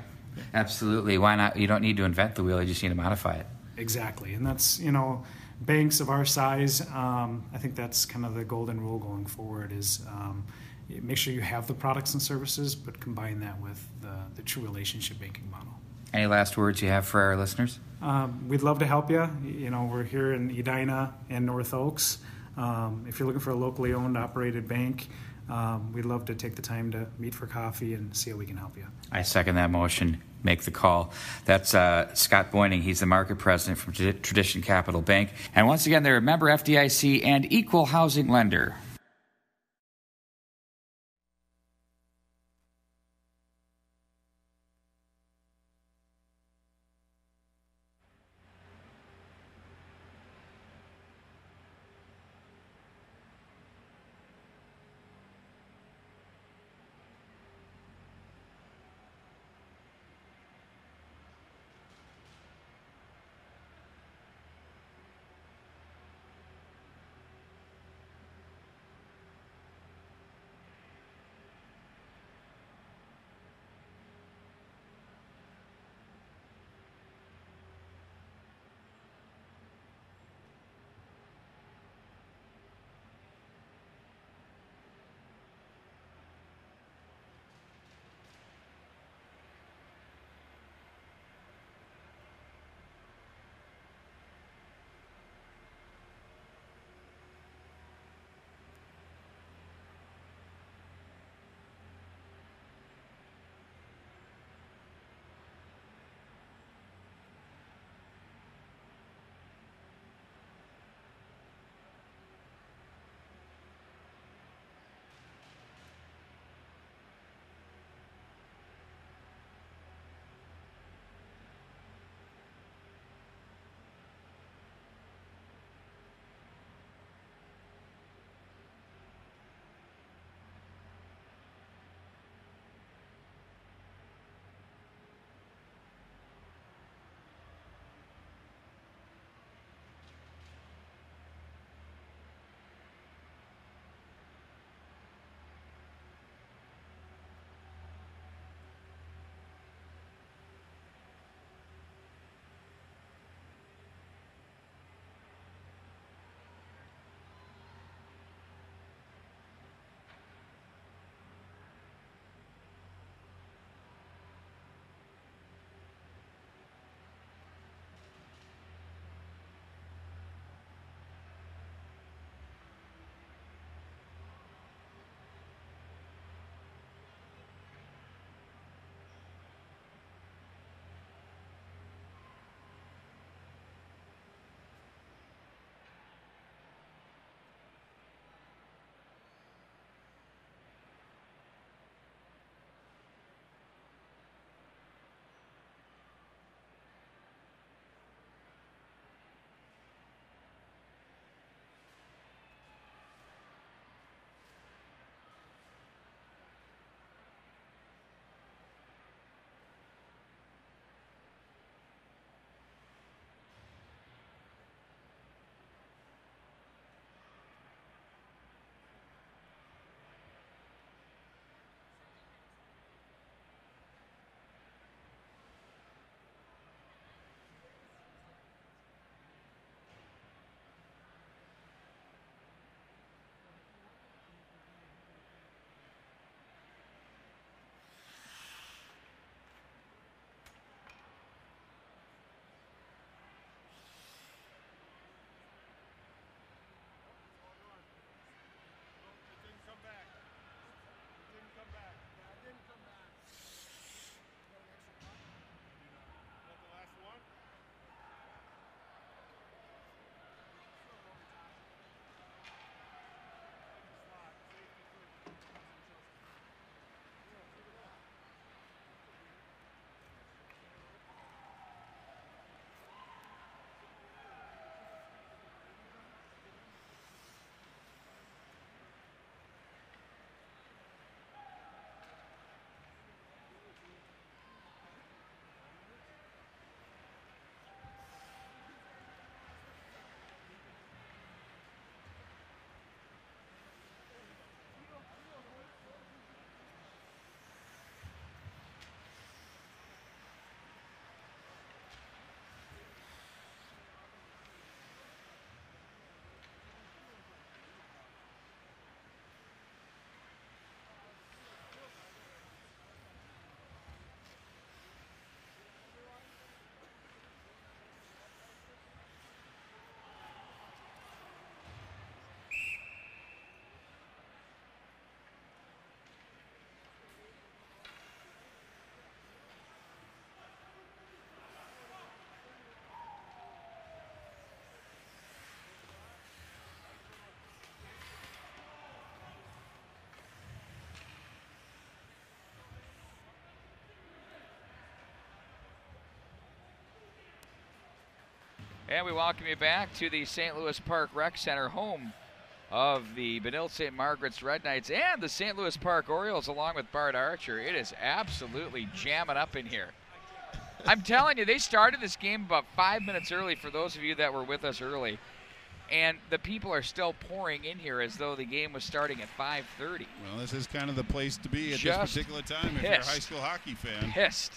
absolutely. Why not? You don't need to invent the wheel, you just need to modify it. Exactly. And that's, you know, banks of our size, I think that's kind of the golden rule going forward is make sure you have the products and services, but combine that with the true relationship banking model. Any last words you have for our listeners? We'd love to help you. You know, we're here in Edina and North Oaks. If you're looking for a locally owned, operated bank, we'd love to take the time to meet for coffee and see how we can help you. I second that motion. Make the call. That's Scott Boyning. He's the market president from Tradition Capital Bank. And once again, they're a member FDIC and equal housing lender. And we welcome you back to the St. Louis Park Rec Center, home of the Benilde St. Margaret's Red Knights and the St. Louis Park Orioles, along with Bart Archer. It is absolutely jamming up in here. I'm telling you, they started this game about 5 minutes early for those of you that were with us early. And the people are still pouring in here as though the game was starting at 5:30. Well, this is kind of the place to be at this particular time if you're a high school hockey fan. Pissed.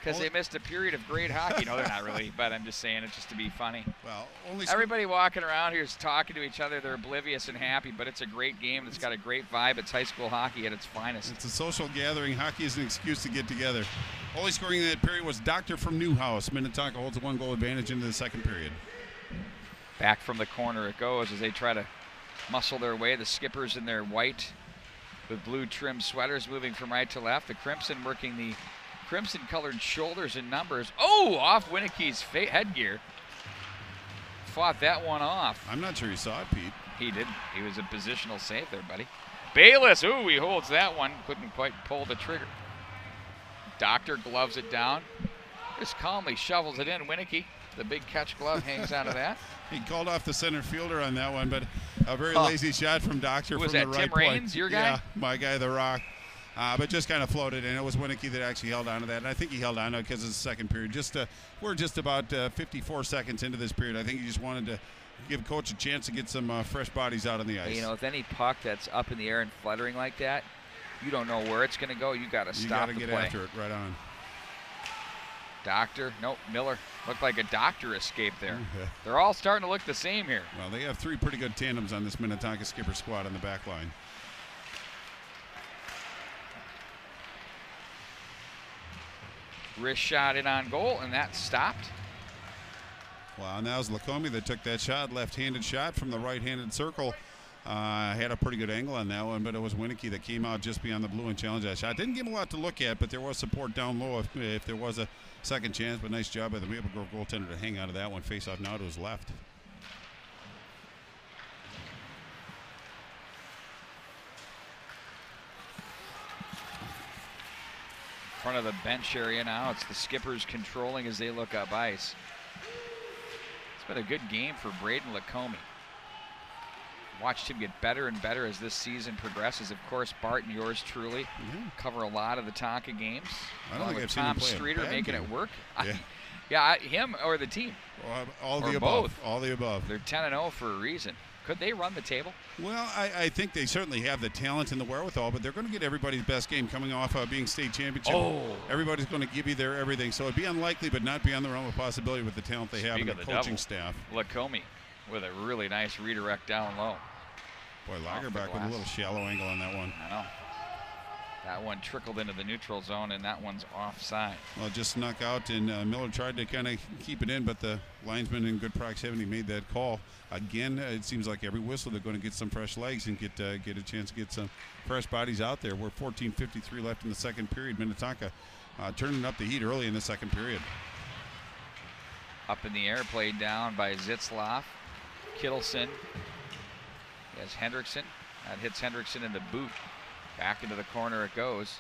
Because they missed a period of great hockey. No, they're not really, but I'm just saying it just to be funny. Well, everybody walking around here is talking to each other. They're oblivious and happy, but it's a great game. It's got a great vibe. It's high school hockey at its finest. It's a social gathering. Hockey is an excuse to get together. Only scoring in that period was Doctor from Newhouse. Minnetonka holds a 1-goal advantage into the second period. Back from the corner it goes as they try to muscle their way. The Skippers in their white with blue trim sweaters moving from right to left. The Crimson working the crimson-colored shoulders and numbers. Oh, off Winnicke's headgear. Fought that one off. I'm not sure he saw it, Pete. He didn't. He was a positional save there, buddy. Bayless, ooh, he holds that one. Couldn't quite pull the trigger. Doctor gloves it down. Just calmly shovels it in. Winnicke, the big catch glove, hangs out of that. He called off the center fielder on that one, but a very lazy shot from Doctor from the right point. Was that Tim Raines, your guy? Yeah, my guy, The Rock. But just kind of floated, and it was Winnicke that actually held on to that. And I think he held on to it because of the second period. We're just about 54 seconds into this period. I think he just wanted to give Coach a chance to get some fresh bodies out on the ice. You know, with any puck that's up in the air and fluttering like that, you don't know where it's going to go. You got to stop the play. You got to get after it right on. Doctor, nope, Miller. Looked like a Doctor escape there. They're all starting to look the same here. Well, they have three pretty good tandems on this Minnetonka Skipper squad on the back line. Wrist shot in on goal, and that stopped. Well, and that was Lacombe that took that shot, left-handed shot from the right-handed circle. Had a pretty good angle on that one, but it was Winnicke that came out just beyond the blue and challenged that shot. Didn't give him a lot to look at, but there was support down low if there was a second chance. But nice job by the Maple Grove goaltender to hang out of that one. Face off now to his left. Front of the bench area now. It's the Skippers controlling as they look up ice. It's been a good game for Braden Lacombe. Watched him get better and better as this season progresses. Of course, Bart and yours truly cover a lot of the Tonka games. I don't think I've Tom seen him Streeter play a bad making game. it work. Yeah. Him or the team. Well, all or the both. above. All the above. They're 10-0 for a reason. Could they run the table? Well, I think they certainly have the talent and the wherewithal, but they're going to get everybody's best game coming off being state championship. Oh. Everybody's going to give you their everything, so it'd be unlikely, but not beyond the realm of possibility with the talent they have and the coaching staff. Lacombe with a really nice redirect down low. Boy, Lagerback with a little shallow angle on that one. I know. That one trickled into the neutral zone, and that one's offside. Well, it just snuck out, and Miller tried to kind of keep it in, but the linesman in good proximity made that call. Again, it seems like every whistle they're going to get some fresh legs and get a chance to get some fresh bodies out there. We're 14:53 left in the second period. Minnetonka turning up the heat early in the second period. Up in the air, played down by Zitzloff. Kittleson. As Hendrickson. That hits Hendrickson in the boot. Back into the corner it goes.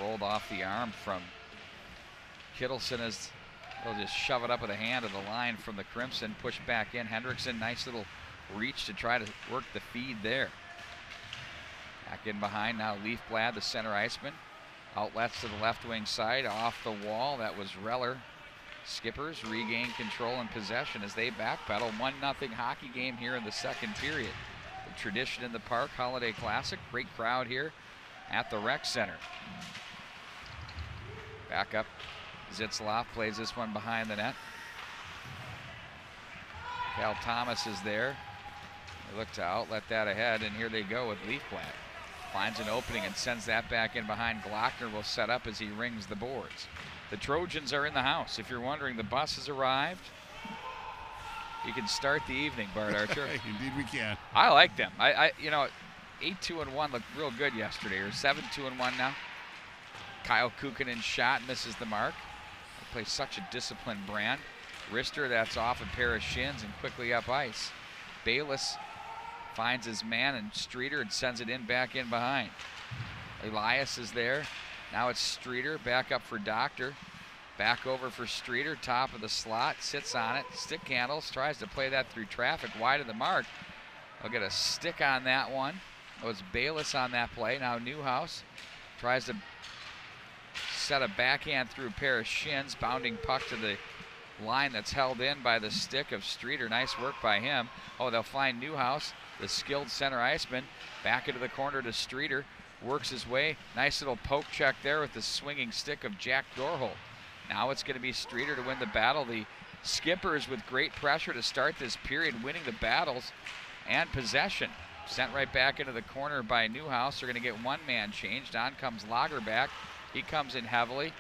Rolled off the arm from Kittleson as they'll just shove it up with a hand of the line from the Crimson. Push back in. Hendrickson, nice little reach to try to work the feed there. Back in behind now Leafblad, the center iceman. Outlets to the left wing side, off the wall. That was Reller. Skippers regain control and possession as they backpedal. 1-0 hockey game here in the second period. The tradition in the park, Holiday Classic. Great crowd here at the Rec Center. Back up. Zitzloff plays this one behind the net. Cal Thomas is there. They look to outlet that ahead, and here they go with Leafblad. Finds an opening and sends that back in behind. Glockner will set up as he rings the boards. The Trojans are in the house. If you're wondering, the bus has arrived. You can start the evening, Bart Archer. Indeed we can. I like them. You know, 8-2-1 looked real good yesterday, or 7-2-1 now. Kyle Kukkonen shot, misses the mark. They play such a disciplined brand. Rister, that's off a pair of shins and quickly up ice. Bayless finds his man and Streeter and sends it in back in behind. Elias is there. Now it's Streeter back up for Doctor. Back over for Streeter, top of the slot, sits on it, stick handles, tries to play that through traffic, wide of the mark. I'll get a stick on that one. It was Bayless on that play. Now Newhouse tries to set a backhand through a pair of shins, bounding puck to the line that's held in by the stick of Streeter. Nice work by him. Oh, they'll find Newhouse, the skilled center iceman, back into the corner to Streeter, works his way. Nice little poke check there with the swinging stick of Jack Dorholt. Now it's going to be Streeter to win the battle. The Skippers with great pressure to start this period, winning the battles and possession. Sent right back into the corner by Newhouse. They're going to get one man changed. On comes Lagerback. He comes in heavily.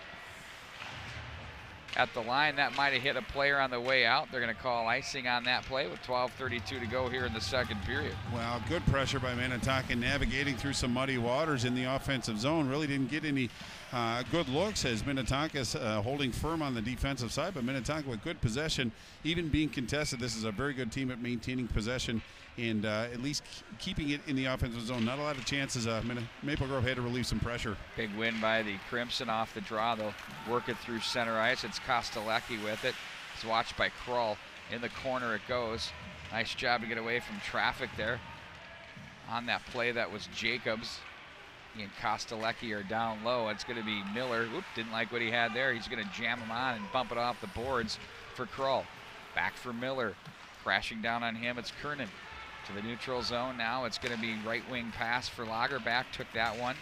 At the line, that might have hit a player on the way out. They're going to call icing on that play with 12:32 to go here in the second period. Well, good pressure by Minnetonka, navigating through some muddy waters in the offensive zone. Really didn't get any good looks as Minnetonka's holding firm on the defensive side, but Minnetonka with good possession, even being contested. This is a very good team at maintaining possession and at least keeping it in the offensive zone. Not a lot of chances. Maple Grove had to relieve some pressure. Big win by the Crimson off the draw. They'll work it through center ice. It's Kostelecki with it. It's watched by Krull. In the corner it goes. Nice job to get away from traffic there. On that play, that was Jacobs. He and Kostelecki are down low. It's going to be Miller. Oop, didn't like what he had there. He's going to jam him on and bump it off the boards for Krull. Back for Miller. Crashing down on him, it's Kernan. To the neutral zone now. It's going to be right wing pass for Lagerback. Took that one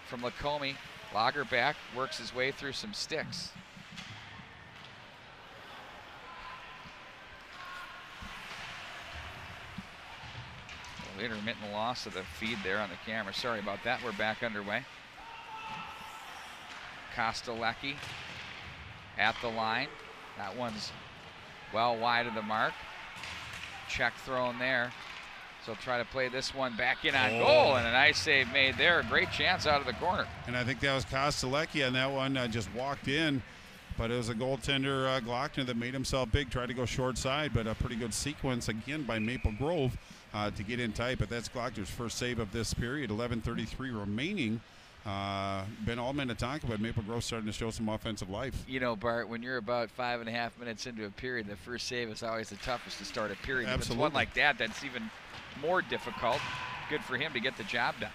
from Lacombe. Lagerback works his way through some sticks. Intermittent loss of the feed there on the camera. Sorry about that. We're back underway. Kostelecki at the line. That one's well wide of the mark. Check thrown there. So try to play this one back in on goal, and a nice save made there. A great chance out of the corner. And I think that was Kostelecki on that one. Just walked in, but it was a goaltender, Glockner, that made himself big. Tried to go short side, but a pretty good sequence again by Maple Grove to get in tight. But that's Glockner's first save of this period. 11:33 remaining. Been all Minnetonka, but Maple Grove starting to show some offensive life. You know, Bart, when you're about 5.5 minutes into a period, the first save is always the toughest to start a period. Absolutely. If it's one like that, that's even more difficult. Good for him to get the job done.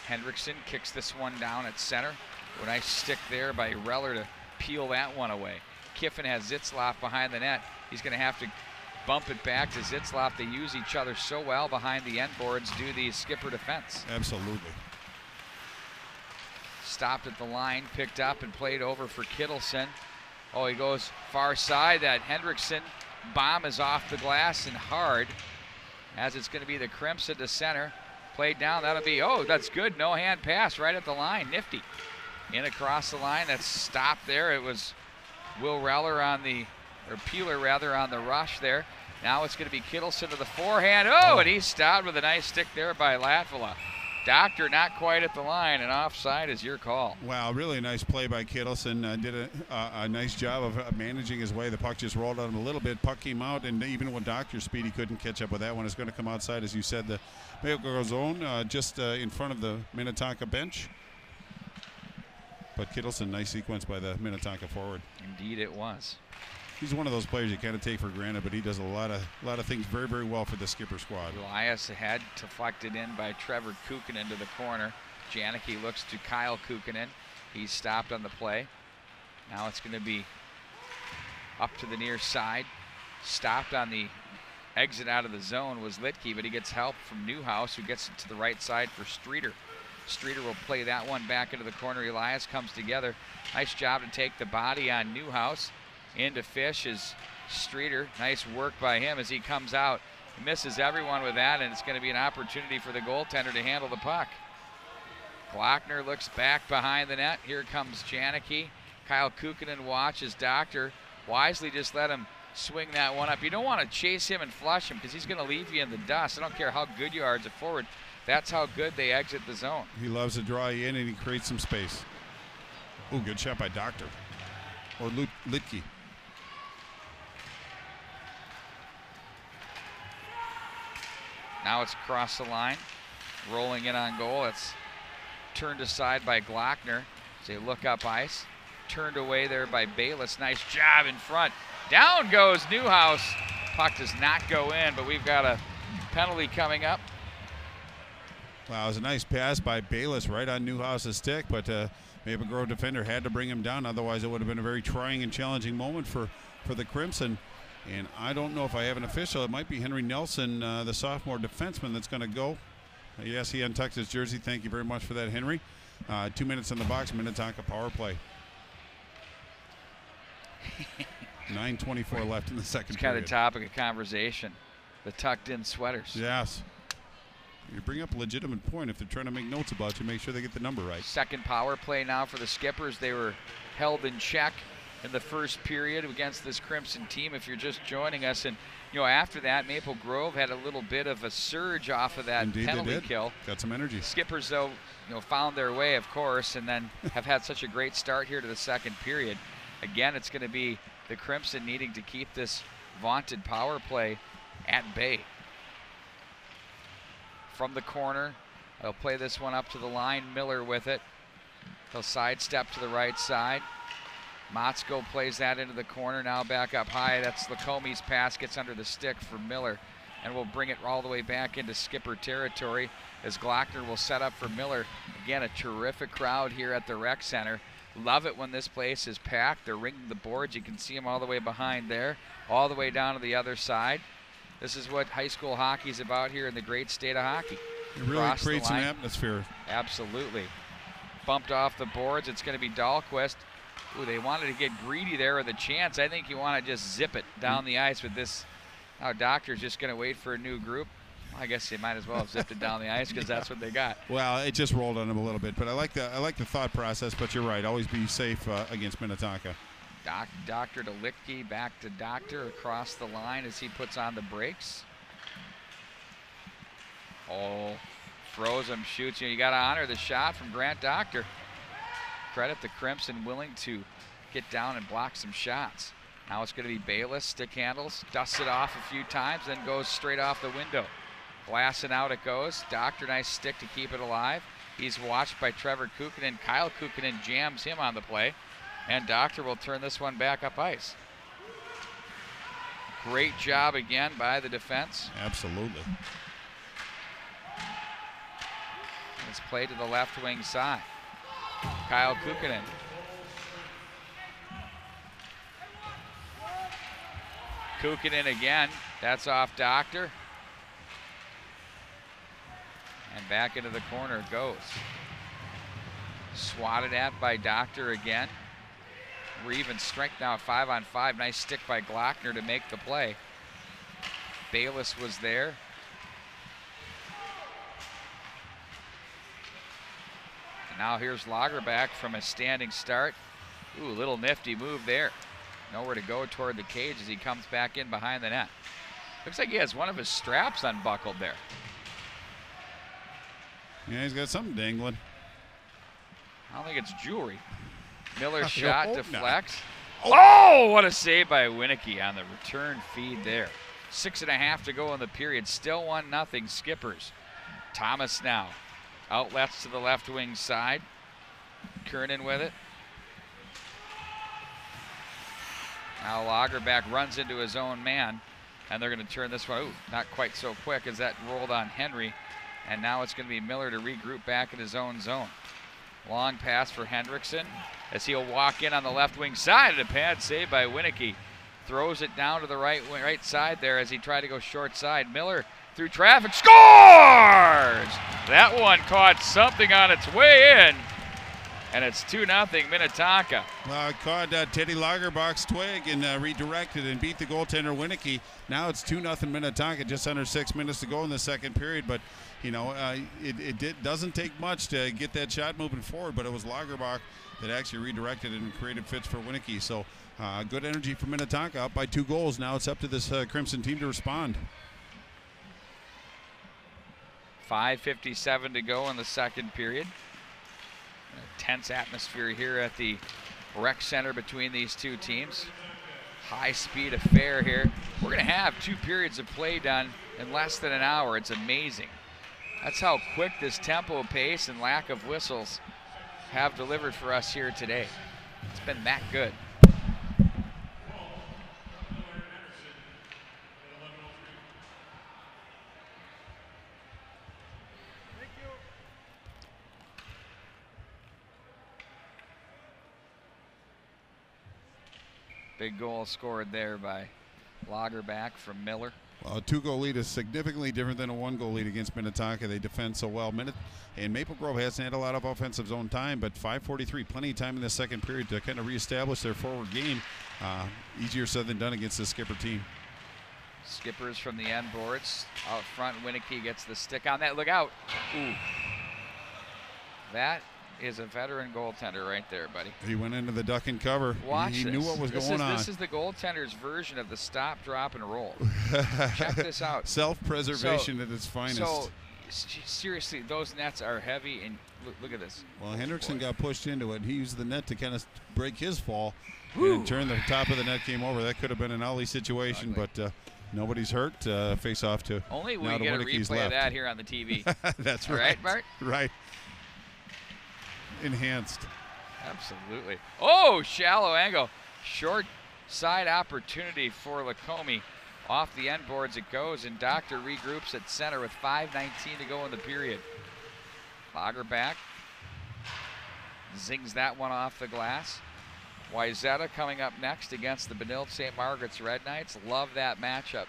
Hendrickson kicks this one down at center. A nice stick there by Reller to peel that one away. Kiffin has Zitzlaf behind the net. He's going to have to bump it back to Zitzlaf. They use each other so well behind the end boards, do the skipper defense. Absolutely. Stopped at the line, picked up and played over for Kittleson. Oh, he goes far side. That Hendrickson bomb is off the glass and hard, as it's going to be the Crimson to center. Played down, that'll be, oh, that's good. No hand pass right at the line, nifty. In across the line, that's stopped there. It was Will Reller on the, or Peeler rather, on the rush there. Now it's going to be Kittleson to the forehand. Oh, and he's stopped with a nice stick there by Latvala. Doctor not quite at the line, and offside is your call. Wow, really nice play by Kittleson. Did a nice job of managing his way. The puck just rolled on him a little bit. Puck came out, and even with Doctor's speed, he couldn't catch up with that one. It's going to come outside, as you said, the Maple Grove zone, just in front of the Minnetonka bench. But Kittleson, nice sequence by the Minnetonka forward. Indeed it was. He's one of those players you kind of take for granted, but he does a lot of things very, very well for the skipper squad. Elias had deflected in by Trevor Kukkonen to the corner. Janicki looks to Kyle Kukkonen. He's stopped on the play. Now it's going to be up to the near side. Stopped on the exit out of the zone was Litke, but he gets help from Newhouse, who gets it to the right side for Streeter. Streeter will play that one back into the corner. Elias comes together. Nice job to take the body on Newhouse. Into Fish is Streeter. Nice work by him as he comes out. He misses everyone with that, and it's going to be an opportunity for the goaltender to handle the puck. Glockner looks back behind the net. Here comes Janicki. Kyle Kukkonen watches Doctor. Wisely just let him swing that one up. You don't want to chase him and flush him because he's going to leave you in the dust. I don't care how good you are as a forward. That's how good they exit the zone. He loves to draw you in, and he creates some space. Oh, good shot by Doctor. Or Litke. Now it's across the line, rolling in on goal. It's turned aside by Glockner. They look up ice. turned away there by Bayless. Nice job in front. Down goes Newhouse. Puck does not go in, but we've got a penalty coming up. Wow, it was a nice pass by Bayless right on Newhouse's stick, but Maple Grove defender had to bring him down. Otherwise, it would have been a very trying and challenging moment for the Crimson. And I don't know if I have an official. It might be Henry Nelson, the sophomore defenseman, that's going to go. Yes, he untucked his jersey. Thank you very much for that, Henry. 2 minutes on the box, Minnetonka power play. 9:24 left in the second It's kind period. of the topic of conversation, the tucked-in sweaters. Yes. You bring up a legitimate point. If they're trying to make notes about you, make sure they get the number right. Second power play now for the Skippers. They were held in check in the first period against this Crimson team, if you're just joining us. And, you know, after that, Maple Grove had a little bit of a surge off of that Indeed, penalty they did. kill. Got some energy. Skippers, though, you know, found their way, of course, and then have had such a great start here to the second period. Again, it's going to be the Crimson needing to keep this vaunted power play at bay. From the corner, they'll play this one up to the line. Miller with it. He'll sidestep to the right side. Motzko plays that into the corner, now back up high. That's Lacome's pass, gets under the stick for Miller, and will bring it all the way back into Skipper territory as Glockner will set up for Miller. Again, a terrific crowd here at the rec center. Love it when this place is packed. They're ringing the boards. You can see them all the way behind there, all the way down to the other side. This is what high school hockey is about here in the great state of hockey. It really creates an atmosphere. Absolutely. Bumped off the boards. It's going to be Dahlquist. Ooh, they wanted to get greedy there with a chance. I think you want to just zip it down the ice with this. Now Doctor's just going to wait for a new group. I guess they might as well have zipped it down the ice because that's what they got. Well, it just rolled on him a little bit, but I like the thought process. But you're right, always be safe against Minnetonka. Doctor to Lichtke, back to Doctor across the line as he puts on the brakes. Oh, throws him, shoots. You got to honor the shot from Grant Doctor. Credit the Crimson willing to get down and block some shots. Now it's going to be Bayless, stick handles, dusts it off a few times, then goes straight off the window. Blasting out it goes. Doctor, nice stick to keep it alive. He's watched by Trevor Kukkonen. Kyle Kukkonen jams him on the play. And Doctor will turn this one back up ice. Great job again by the defense. Absolutely. It's played to the left wing side. Kyle Kukkonen. Kukkonen again. That's off Doctor. And back into the corner it goes. Swatted at by Doctor again. We're even strength now, 5-on-5. Nice stick by Glockner to make the play. Bayless was there. And now here's Lagerback from a standing start. Ooh, little nifty move there. Nowhere to go toward the cage as he comes back in behind the net. Looks like he has one of his straps unbuckled there. Yeah, he's got something dangling. I don't think it's jewelry. Miller's shot deflects. Oh, what a save by Winicky on the return feed there. 6.5 to go in the period. Still 1-0 Skippers. Thomas now. Outlets to the left wing side. Kernan with it. Now Lagerback runs into his own man, and they're going to turn this one. Ooh, not quite so quick as that rolled on Henry. And now it's going to be Miller to regroup back in his own zone. Long pass for Hendrickson as he'll walk in on the left wing side, and a pad save by Winicky. Throws it down to the right side there as he tried to go short side. Miller through traffic, scores! That one caught something on its way in, and it's 2-0 Minnetonka. Caught Teddy Lagerbach's twig and redirected and beat the goaltender Winicky. Now it's 2-0 Minnetonka, just under 6 minutes to go in the second period, but you know, it doesn't take much to get that shot moving forward, but it was Lagerbach that actually redirected and created fits for Winicky. So good energy for Minnetonka, up by 2 goals. Now it's up to this Crimson team to respond. 5:57 to go in the second period. A tense atmosphere here at the rec center between these two teams. High speed affair here. We're going to have 2 periods of play done in less than an hour. It's amazing. That's how quick this tempo, pace, and lack of whistles have delivered for us here today. It's been that good. Big goal scored there by Lagerback from Miller. Well, a 2-goal lead is significantly different than a 1-goal lead against Minnetonka. They defend so well. And Maple Grove hasn't had a lot of offensive zone time, but 5:43, plenty of time in the second period to kind of reestablish their forward game. Easier said than done against the Skipper team. Skippers from the end boards. Out front, Winicky gets the stick on that. Look out. Ooh. That is a veteran goaltender right there, buddy. He went into the duck and cover. Watch he this. knew what was going on. This is the goaltender's version of the stop, drop, and roll. Check this out. Self-preservation at its finest. So, seriously, those nets are heavy, and look at this. Well, Hendrickson got pushed into it. He used the net to kind of break his fall. Woo. And turn the top of the net came over. That could have been an Ollie situation, but nobody's hurt. Face off to only we now get a Winicki's replay left. of that here on the TV. That's right. Right, Bart? Right. Enhanced. Absolutely. Oh, shallow angle. Short side opportunity for Lacombe. Off the end boards it goes, and Doctor regroups at center with 5:19 to go in the period. Lagerback zings that one off the glass. Wyzetta coming up next against the Benilde St. Margaret's Red Knights. Love that matchup.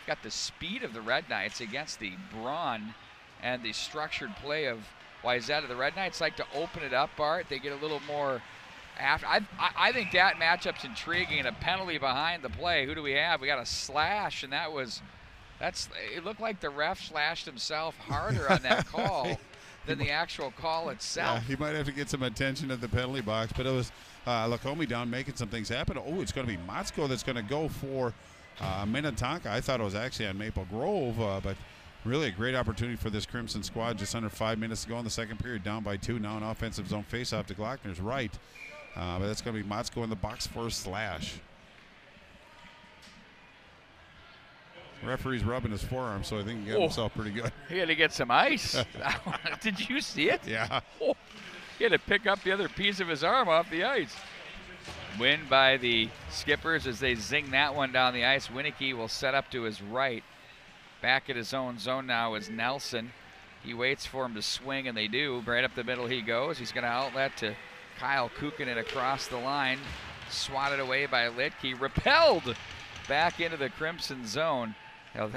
Got the speed of the Red Knights against the brawn and the structured play of Wyzetta. The Red Knights like to open it up, Bart. They get a little more after. I think that matchup's intriguing. A penalty behind the play. Who do we have? We got a slash, and it looked like the ref slashed himself harder on that call than the actual call itself. Yeah, he might have to get some attention at the penalty box, but it was Lacombe down making some things happen. Oh, it's going to be Motzko that's going to go for Minnetonka. I thought it was actually on Maple Grove, but really a great opportunity for this Crimson squad. Just under 5 minutes to go in the second period, down by 2. Now an offensive zone faceoff to Glockner's right. But that's going to be Motzko in the box for a slash. Referee's rubbing his forearm, so I think he got himself pretty good. He had to get some ice. Did you see it? Yeah. Oh, he had to pick up the other piece of his arm off the ice. Win by the Skippers as they zing that one down the ice. Winicky will set up to his right. Back at his own zone now is Nelson. He waits for him to swing, and they do. Right up the middle he goes. He's going to outlet to Kyle Kukkonen across the line. Swatted away by Litke. Repelled back into the Crimson zone. They'll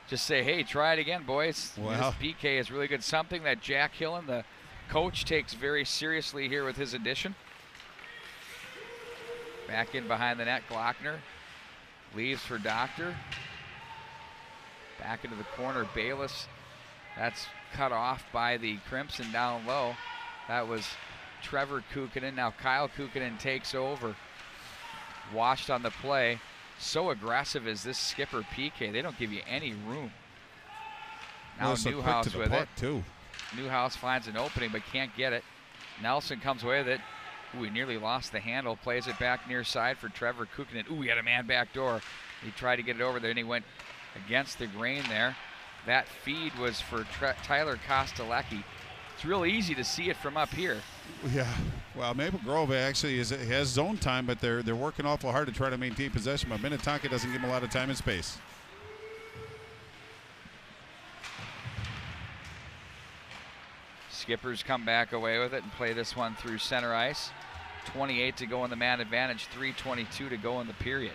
just say, hey, try it again, boys. Wow. This PK is really good. Something that Jack Hillen, the coach, takes very seriously here with his addition. Back in behind the net, Glockner leaves for Doctor. Back into the corner, Bayless. That's cut off by the Crimson down low. That was Trevor Kukkonen. Now Kyle Kukkonen takes over. Washed on the play. So aggressive is this Skipper PK. They don't give you any room. Now Newhouse with it. Too. Newhouse finds an opening but can't get it. Nelson comes away with it. Ooh, he nearly lost the handle. Plays it back near side for Trevor Kukkonen. Ooh, he had a man back door. He tried to get it over there, and he went against the grain there. That feed was for Tyler Kostelecki. It's real easy to see it from up here. Yeah, well, Maple Grove actually has zone time, but they're working awful hard to try to maintain possession. But Minnetonka doesn't give them a lot of time and space. Skippers come back away with it and play this one through center ice. 28 to go in the man advantage, 3:22 to go in the period.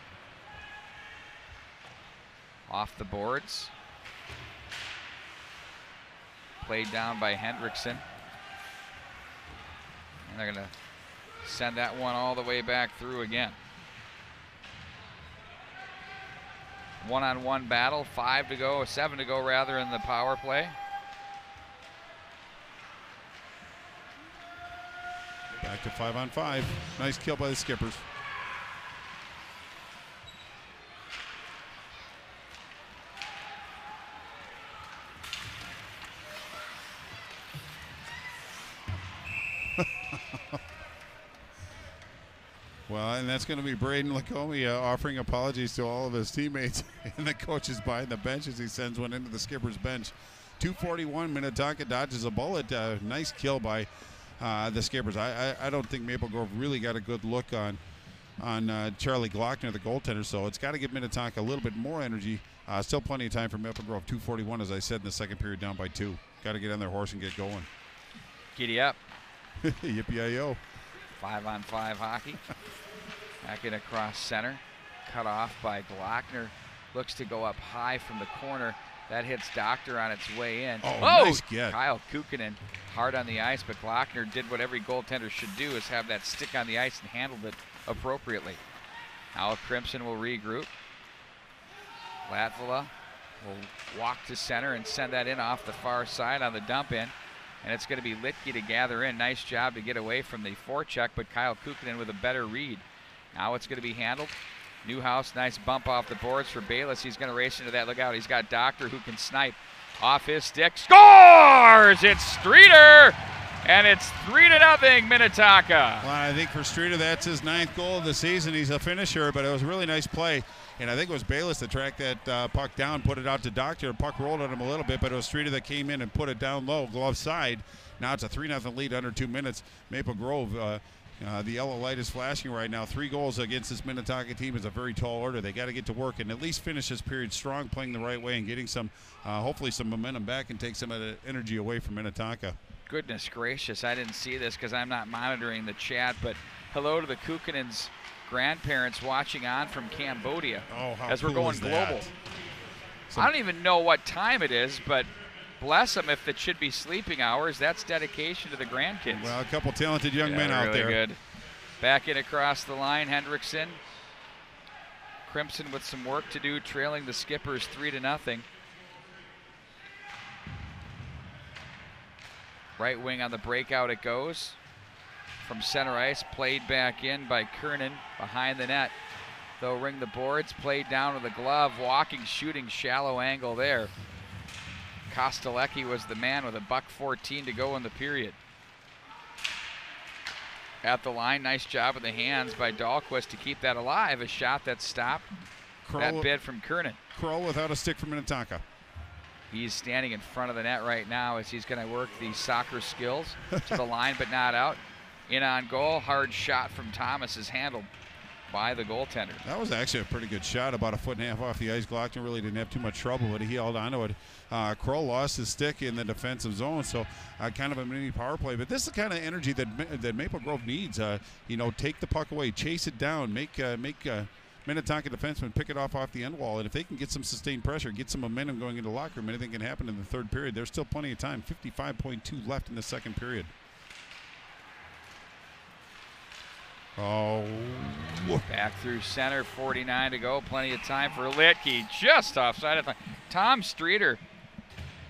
Off the boards. Played down by Hendrickson. And they're going to send that one all the way back through again. One-on-one battle, 5 to go, 7 to go rather in the power play. Back to 5-on-5. Nice kill by the Skippers. Well, and that's going to be Braden Lacombe offering apologies to all of his teammates and the coaches behind the bench as he sends one into the Skipper's bench. 2:41, Minnetonka dodges a bullet. Nice kill by the Skippers. I don't think Maple Grove really got a good look on Charlie Glockner, the goaltender, so it's got to give Minnetonka a little bit more energy. Still plenty of time for Maple Grove. 2:41, as I said, in the second period, down by 2. Got to get on their horse and get going. Giddy up. Yippee-yi-yo. 5-on-5 hockey. Back in across center. Cut off by Glockner. Looks to go up high from the corner. That hits Doctor on its way in. Oh, nice get. Kyle Kukkonen hard on the ice, but Glockner did what every goaltender should do, is have that stick on the ice and handled it appropriately. Now Crimson will regroup. Latvala will walk to center and send that in off the far side on the dump in. And it's going to be Litke to gather in. Nice job to get away from the forecheck, but Kyle Kukkonen with a better read. Now it's going to be handled. Newhouse, nice bump off the boards for Bayless. He's going to race into that. Look out, he's got Doctor who can snipe off his stick. Scores! It's Streeter! And it's 3-0 Minnetonka. Well, I think for Streeter, that's his 9th goal of the season. He's a finisher, but it was a really nice play. And I think it was Bayless that tracked that puck down, put it out to Doctor. The puck rolled on him a little bit, but it was Streeter that came in and put it down low, glove side. Now it's a 3-0 lead under 2 minutes. Maple Grove, the yellow light is flashing right now. 3 goals against this Minnetonka team is a very tall order. They got to get to work and at least finish this period strong, playing the right way and getting some, hopefully some momentum back and take some of the energy away from Minnetonka. Goodness gracious, I didn't see this because I'm not monitoring the chat, but hello to the Kukkonen's grandparents watching on from Cambodia as we're going global. I don't even know what time it is, but bless them if it should be sleeping hours. That's dedication to the grandkids. Well, a couple talented young men out really there. Good. Back in across the line, Hendrickson. Crimson with some work to do, trailing the Skippers 3-0. Right wing on the breakout it goes. From center ice, played back in by Kernan behind the net. They'll ring the boards, played down with a glove, walking, shooting, shallow angle there. Kostelecki was the man with a $1:14 to go in the period. At the line, nice job with the hands by Dahlquist to keep that alive. A shot that stopped. That bid from Kernan. Kroll without a stick from Minnetonka. He's standing in front of the net right now as he's going to work the soccer skills to the line, but not out. In on goal, hard shot from Thomas is handled by the goaltender. That was actually a pretty good shot, about 1.5 feet off the ice. Glockner really didn't have too much trouble, but he held onto it. Kroll lost his stick in the defensive zone, so kind of a mini power play. But this is the kind of energy that Maple Grove needs. Take the puck away, chase it down, make Minnetonka defensemen pick it off the end wall, and if they can get some sustained pressure, get some momentum going into the locker room, anything can happen in the third period. There's still plenty of time. 55.2 left in the second period. Oh. Back through center, 49 to go. Plenty of time for Litke, just offside of Tom Streeter,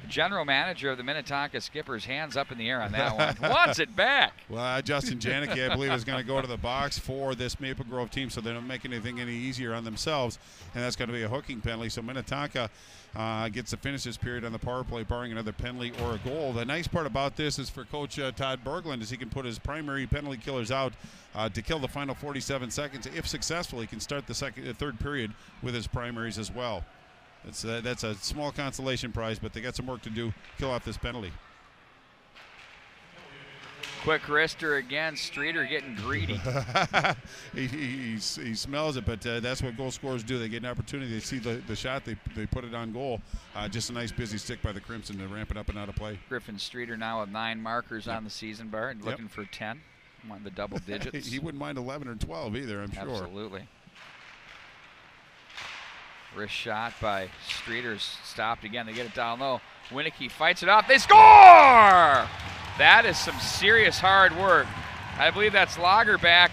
general manager of the Minnetonka Skippers, hands up in the air on that one. Wants it back. Well, Justin Janicki, I believe, is going to go to the box for this Maple Grove team, so they don't make anything any easier on themselves, and that's going to be a hooking penalty. So Minnetonka gets to finish this period on the power play, barring another penalty or a goal. The nice part about this is for Coach Todd Berglund is he can put his primary penalty killers out to kill the final 47 seconds. If successful, he can start the third period with his primaries as well. That's a small consolation prize, but they got some work to do. Kill off this penalty. Quick wrister again. Streeter getting greedy. he smells it, but that's what goal scorers do. They get an opportunity. They see the shot. They put it on goal. Just a nice busy stick by the Crimson to ramp it up and out of play. Griffin Streeter now with 9 markers on the season bar and looking for 10. Want the double digits. He wouldn't mind 11 or 12 either, I'm sure. Absolutely. Wrist shot by Streeter's stopped again. They get it down low. Winnicky fights it off. They score! That is some serious hard work. I believe that's Lagerback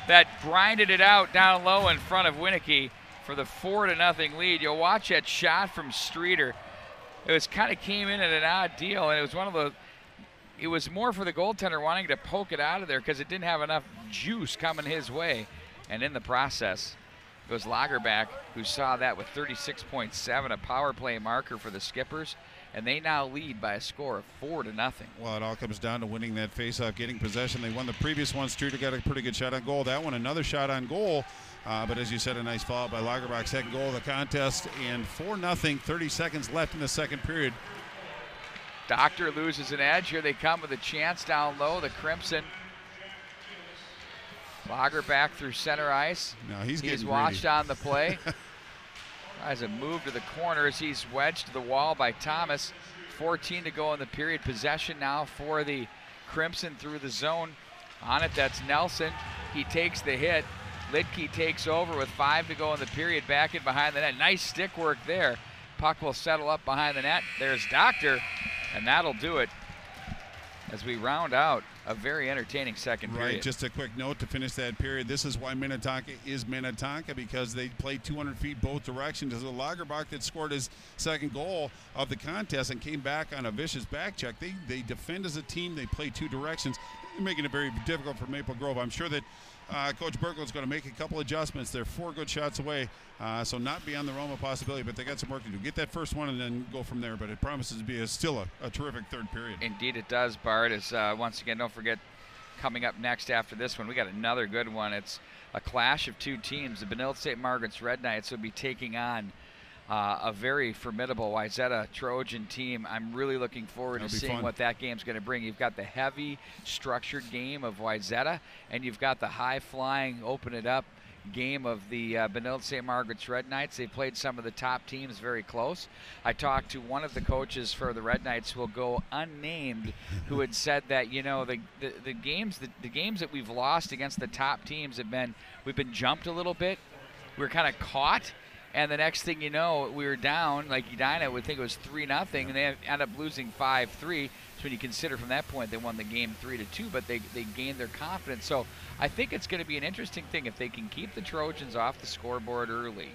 that grinded it out down low in front of Winnicky for the 4-0 lead. You'll watch that shot from Streeter. It was kind of came in at an odd deal, and it was one of the. It was more for the goaltender wanting to poke it out of there because it didn't have enough juice coming his way, and in the process. It was Lagerback who saw that with 36.7, a power play marker for the Skippers, and they now lead by a score of 4-0. Well, it all comes down to winning that faceoff, getting possession. They won the previous one. Streeter got a pretty good shot on goal. That one, another shot on goal. But as you said, a nice foul by Lagerback. Second goal of the contest, and 4-0, 30 seconds left in the second period. Doctor loses an edge. Here they come with a chance down low. The Crimson. Lager back through center ice. No, he's watched on the play. Tries a move to the corners. He's wedged to the wall by Thomas. 14 to go in the period. Possession now for the Crimson through the zone. On it, that's Nelson. He takes the hit. Litke takes over with 5 to go in the period. Back in behind the net. Nice stick work there. Puck will settle up behind the net. There's Doctor, and that'll do it as we round out a very entertaining second period. Right, just a quick note to finish that period. This is why Minnetonka is Minnetonka, because they played 200 feet both directions. As a Lagerbach that scored his second goal of the contest and came back on a vicious back check. They defend as a team. They play two directions, making it very difficult for Maple Grove. I'm sure that Coach Berkelow's going to make a couple adjustments. They're 4 good shots away, so not beyond the realm of possibility, but they got some work to do. Get that first one and then go from there, but it promises to be still a terrific third period. Indeed it does, Bart. As once again, don't forget, coming up next after this one, we got another good one. It's a clash of two teams. The Benilde St. Margaret's Red Knights will be taking on a very formidable Wayzata Trojan team. I'm really looking forward to seeing what that game's going to bring. You've got the heavy, structured game of Wayzata, and you've got the high-flying, open-it-up game of the Benilde St. Margaret's Red Knights. They played some of the top teams very close. I talked to one of the coaches for the Red Knights, who will go unnamed, who had said that, you know, the games that we've lost against the top teams we've been jumped a little bit. We're kind of caught. And the next thing you know, we were down, like Edina would think it was 3-0, and they end up losing 5-3. So when you consider from that point, they won the game 3-2, but they gained their confidence. So I think it's going to be an interesting thing if they can keep the Trojans off the scoreboard early,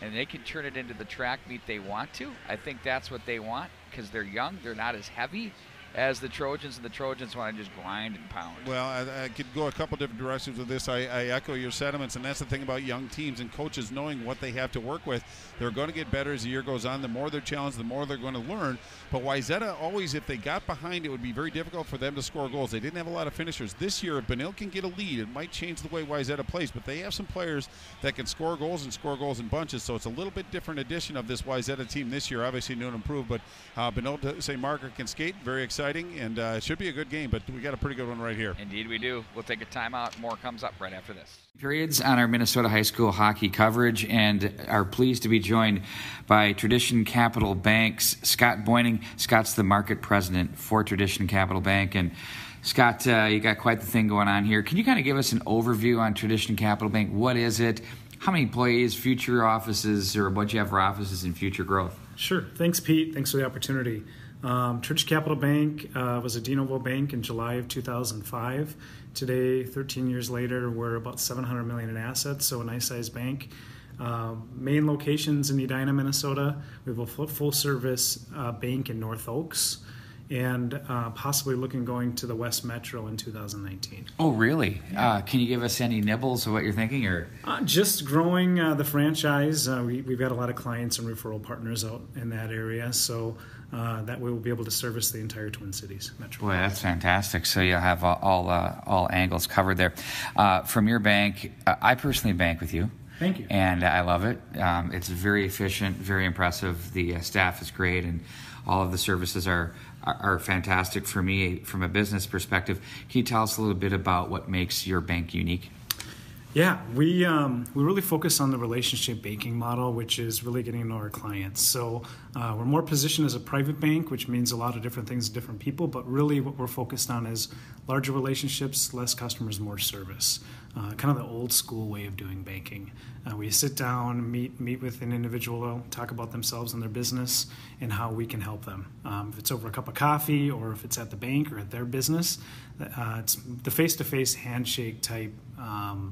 and they can turn it into the track meet they want to. I think that's what they want, because they're young, they're not as heavy as the Trojans, and the Trojans want to just grind and pound. Well, I could go a couple different directions with this. I echo your sentiments, and that's the thing about young teams and coaches knowing what they have to work with. They're going to get better as the year goes on. The more they're challenged, the more they're going to learn. But Wayzata always, if they got behind, it would be very difficult for them to score goals. They didn't have a lot of finishers. This year, if Benilde can get a lead, it might change the way Wayzata plays, but they have some players that can score goals and score goals in bunches, so it's a little bit different addition of this Wayzata team this year. Obviously, new and improved, but Benilde St. Margaret can skate. Very exciting, and it should be a good game, but we got a pretty good one right here. Indeed we do. We'll take a timeout. More comes up right after this. Periods on our Minnesota high school hockey coverage, and are pleased to be joined by Tradition Capital Bank's Scott Boyning. Scott's the market president for Tradition Capital Bank. And Scott, you got quite the thing going on here. Can you kind of give us an overview on Tradition Capital Bank? What is it? How many employees, future offices, or what you have for offices and future growth? Sure. Thanks, Pete. Thanks for the opportunity. Tradition Capital Bank was a de novo bank in July of 2005. Today, 13 years later, we're about $700 million in assets, so a nice-sized bank. Main locations in Edina, Minnesota. We have a full-service bank in North Oaks, and possibly going to the West Metro in 2019. Oh, really? Can you give us any nibbles of what you're thinking? Or just growing the franchise. We've got a lot of clients and referral partners out in that area, so that we will be able to service the entire Twin Cities metro. Boy, that's fantastic. So you'll have all angles covered there. From your bank, I personally bank with you. Thank you. And I love it. It's very efficient, very impressive. The staff is great, and all of the services are fantastic for me from a business perspective. Can you tell us a little bit about what makes your bank unique? Yeah, we really focus on the relationship banking model, which is really getting to know our clients. So we're more positioned as a private bank, which means a lot of different things to different people, but really what we're focused on is larger relationships, less customers, more service. Kind of the old school way of doing banking. We sit down, meet with an individual, talk about themselves and their business and how we can help them. If it's over a cup of coffee or if it's at the bank or at their business, it's the face-to-face handshake type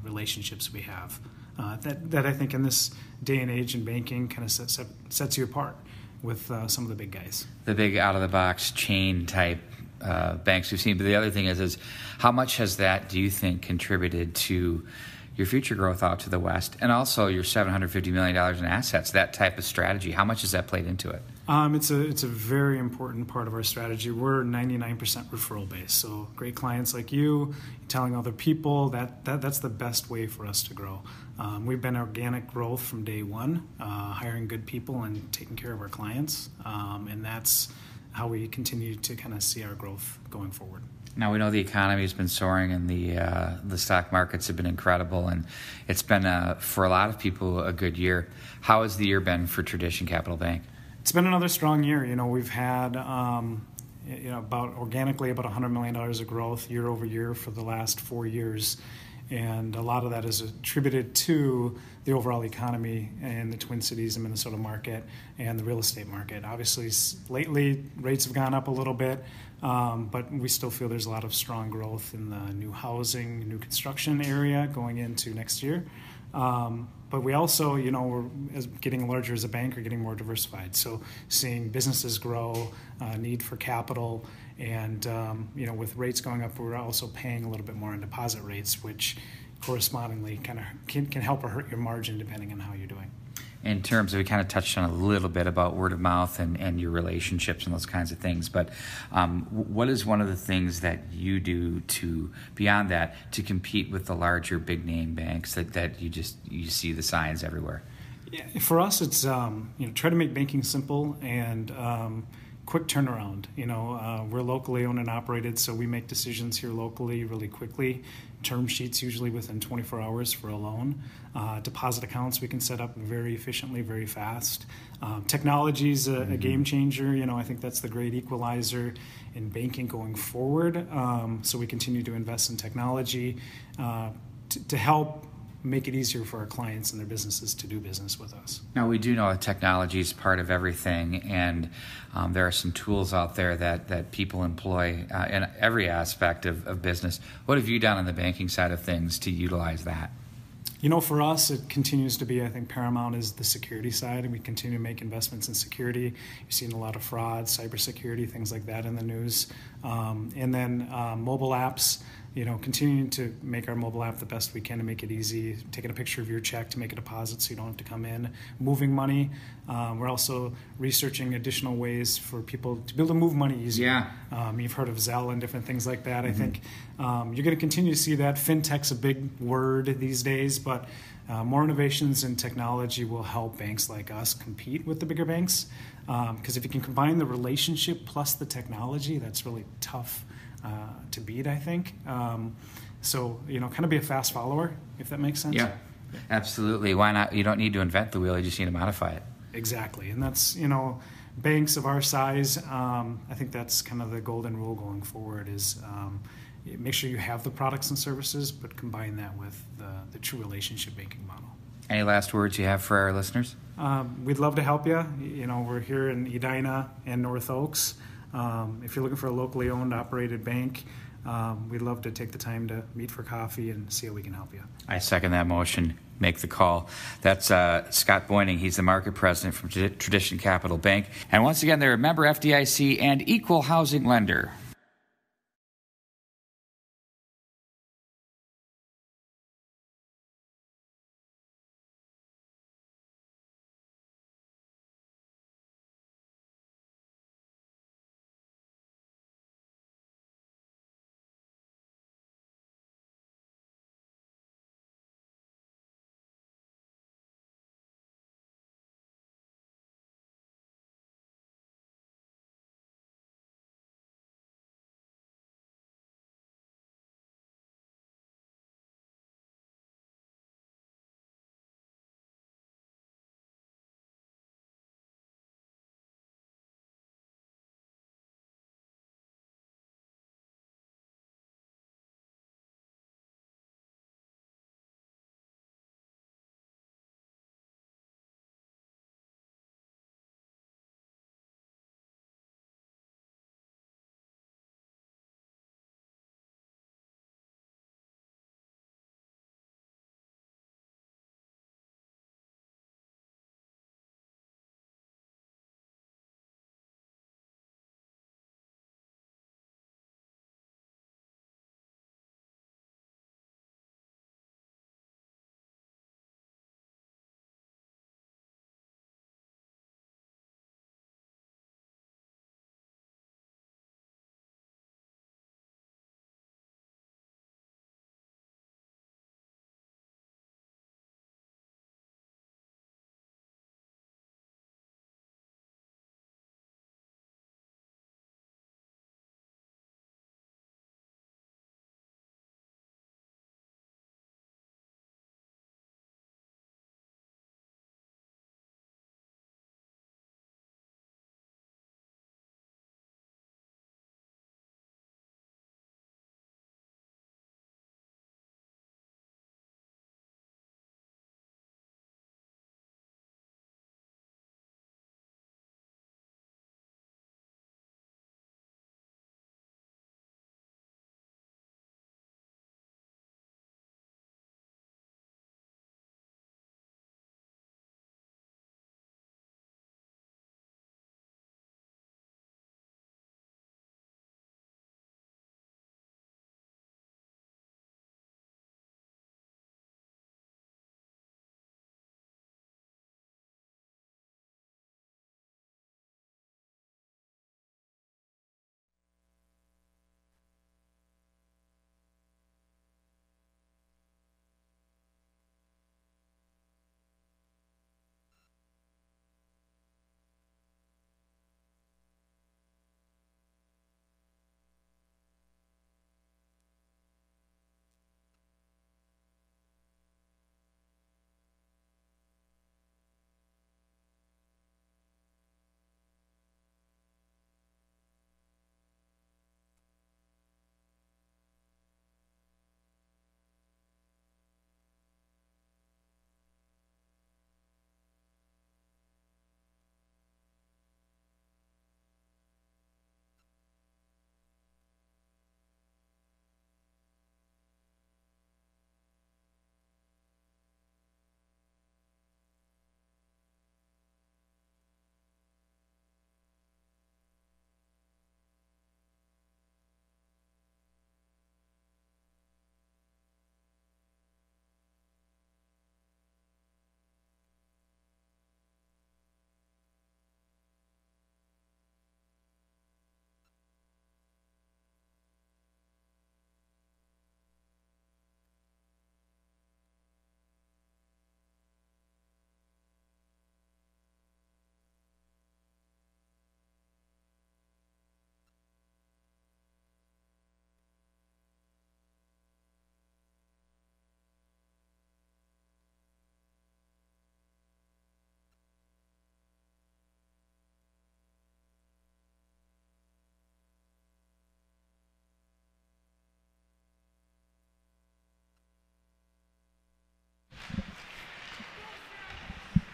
relationships we have. That I think in this day and age in banking kind of sets you apart with some of the big guys. The big out-of-the-box chain type banks we've seen. But the other thing is how much has that, do you think, contributed to your future growth out to the West, and also your $750 million in assets, that type of strategy? How much has that played into it? It's a very important part of our strategy. We're 99% referral based, so great clients like you telling other people that's the best way for us to grow. We've been organic growth from day one, hiring good people and taking care of our clients, and that's how we continue to kind of see our growth going forward. Now, we know the economy has been soaring and the stock markets have been incredible, and it's been, for a lot of people, a good year. How has the year been for Tradition Capital Bank? It's been another strong year. We've had about $100 million of growth year over year for the last 4 years. And a lot of that is attributed to the overall economy in the Twin Cities and Minnesota market and the real estate market. Obviously, lately, rates have gone up a little bit, but we still feel there's a lot of strong growth in the new housing, new construction area going into next year. But we also, we're getting larger as a bank, we're getting more diversified. So seeing businesses grow, need for capital, and with rates going up, we're also paying a little bit more on deposit rates, which correspondingly kind of can help or hurt your margin depending on how you're doing. In terms of, we kind of touched on a little bit about word of mouth and your relationships and those kinds of things, but what is one of the things that you do beyond that, to compete with the larger big name banks that you see the signs everywhere? Yeah, for us, it's try to make banking simple and quick turnaround. We're locally owned and operated, so we make decisions here locally really quickly. Term sheets usually within 24 hours for a loan. Deposit accounts we can set up very efficiently, very fast. Technology is a game changer. I think that's the great equalizer in banking going forward. So we continue to invest in technology to help make it easier for our clients and their businesses to do business with us. Now, we do know that technology is part of everything, and there are some tools out there that people employ in every aspect of business. What have you done on the banking side of things to utilize that? For us, it continues to be, I think, paramount is the security side, and we continue to make investments in security. You're seeing a lot of fraud, cybersecurity, things like that in the news. And then mobile apps, continuing to make our mobile app the best we can to make it easy, taking a picture of your check to make a deposit so you don't have to come in, moving money. We're also researching additional ways for people to be able to move money easier. Yeah. You've heard of Zelle and different things like that. I think you're going to continue to see that. Fintech's a big word these days, but more innovations in technology will help banks like us compete with the bigger banks. Because if you can combine the relationship plus the technology, that's really tough to beat, I think. So, kind of be a fast follower, if that makes sense. Yeah, absolutely. Why not? You don't need to invent the wheel, you just need to modify it. Exactly. And that's, banks of our size, I think that's kind of the golden rule going forward is make sure you have the products and services, but combine that with the true relationship banking model. Any last words you have for our listeners? We'd love to help you. We're here in Edina and North Oaks. If you're looking for a locally owned, operated bank, we'd love to take the time to meet for coffee and see how we can help you. I second that motion. Make the call. That's Scott Boyning. He's the market president from Tradition Capital Bank. And once again, they're a member FDIC and equal housing lender.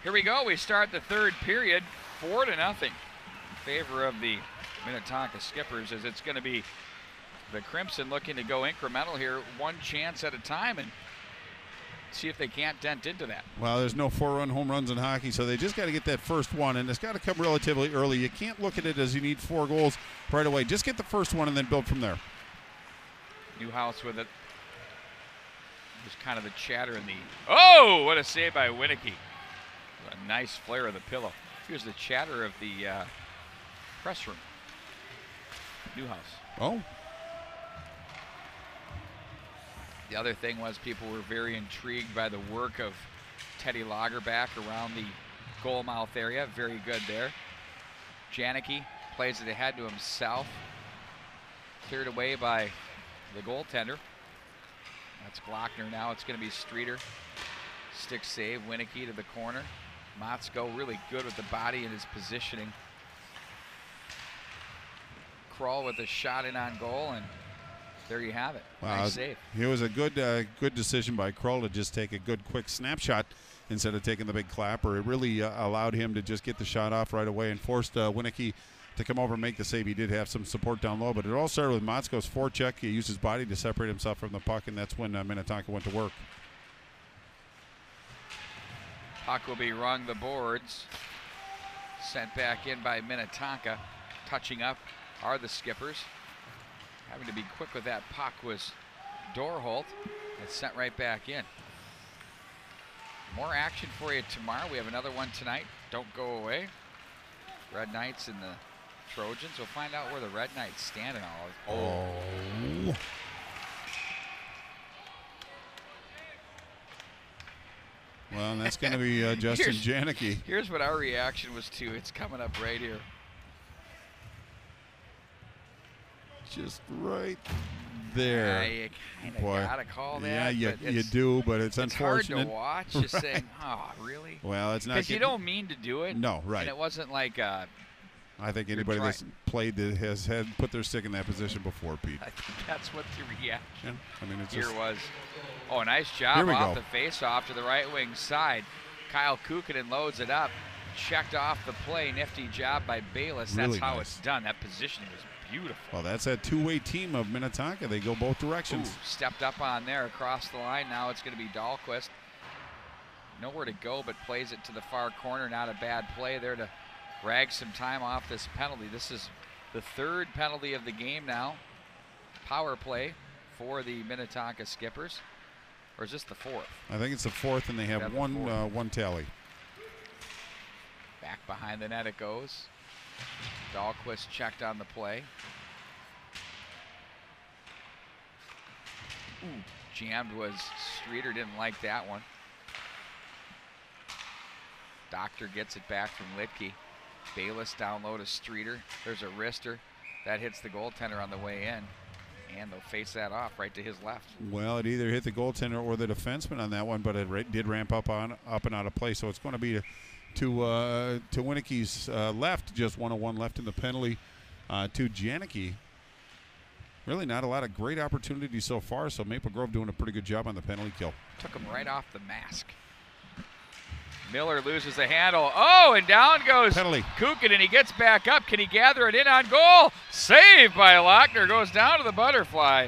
Here we go. We start the third period, 4-0 in favor of the Minnetonka Skippers, as it's going to be the Crimson looking to go incremental here, one chance at a time, and see if they can't dent into that. Well, there's no 4-run home runs in hockey, so they just got to get that first one, and it's got to come relatively early. You can't look at it as you need 4 goals right away. Just get the first one and then build from there. Newhouse with it. There's kind of the chatter in the... Oh, what a save by Winicky. A nice flare of the pillow. Here's the chatter of the press room. Newhouse. Oh. The other thing was people were very intrigued by the work of Teddy Lagerback around the goal mouth area. Very good there. Janicki plays it ahead to himself. Cleared away by the goaltender. That's Glockner now. It's going to be Streeter. Stick save. Winicky to the corner. Motzko really good with the body and his positioning. Kroll with a shot in on goal, and there you have it. Wow, nice save. It was a good decision by Kroll to just take a good quick snapshot instead of taking the big clapper. It really allowed him to just get the shot off right away and forced Winicky to come over and make the save. He did have some support down low, but it all started with Motzko's forecheck. He used his body to separate himself from the puck, and that's when Minnetonka went to work. Puck will be rung the boards. Sent back in by Minnetonka. Touching up are the Skippers. Having to be quick with that puck was Dorholt. It's sent right back in. More action for you tomorrow. We have another one tonight. Don't go away. Red Knights and the Trojans. We'll find out where the Red Knights stand in all of it. Oh. Well, and that's going to be Justin Janicki. Here's what our reaction was to. It's coming up right here. Just right there. You kind of got to call that. Yeah, you do, but it's unfortunate. It's hard to watch, just saying, oh, really? Well, it's not. Because you don't mean to do it. No, right. And it wasn't like I think anybody that's played that has had put their stick in that position before, Pete. I think that's what the reaction Yeah, I mean, it's here just, was. Oh, nice job off the face-off to the right wing side. Kyle Kukkonen loads it up. Checked off the play. Nifty job by Bayless. Really that's how nice. It's done. That positioning was beautiful. Well, that's that two-way team of Minnetonka. They go both directions. Ooh, stepped up on there across the line. Now it's going to be Dahlquist. Nowhere to go, but plays it to the far corner. Not a bad play there to rag some time off this penalty. This is the third penalty of the game now. Power play for the Minnetonka Skippers. Or is this the fourth? I think it's the fourth, and they have one tally. Back behind the net it goes. Dahlquist checked on the play. Ooh, jammed was Streeter, didn't like that one. Doctor gets it back from Litke. Bayless down low to Streeter. There's a wrister. That hits the goaltender on the way in. And they'll face that off right to his left. Well, it either hit the goaltender or the defenseman on that one, but it did ramp up and out of play. So it's going to be to Winicki's left, just 1-1 left in the penalty to Janicki. Really not a lot of great opportunities so far, so Maple Grove doing a pretty good job on the penalty kill. Took him right off the mask. Miller loses the handle. Oh, and down goes penalty. Kukin, and he gets back up. Can he gather it in on goal? Saved by Lochner. Goes down to the butterfly.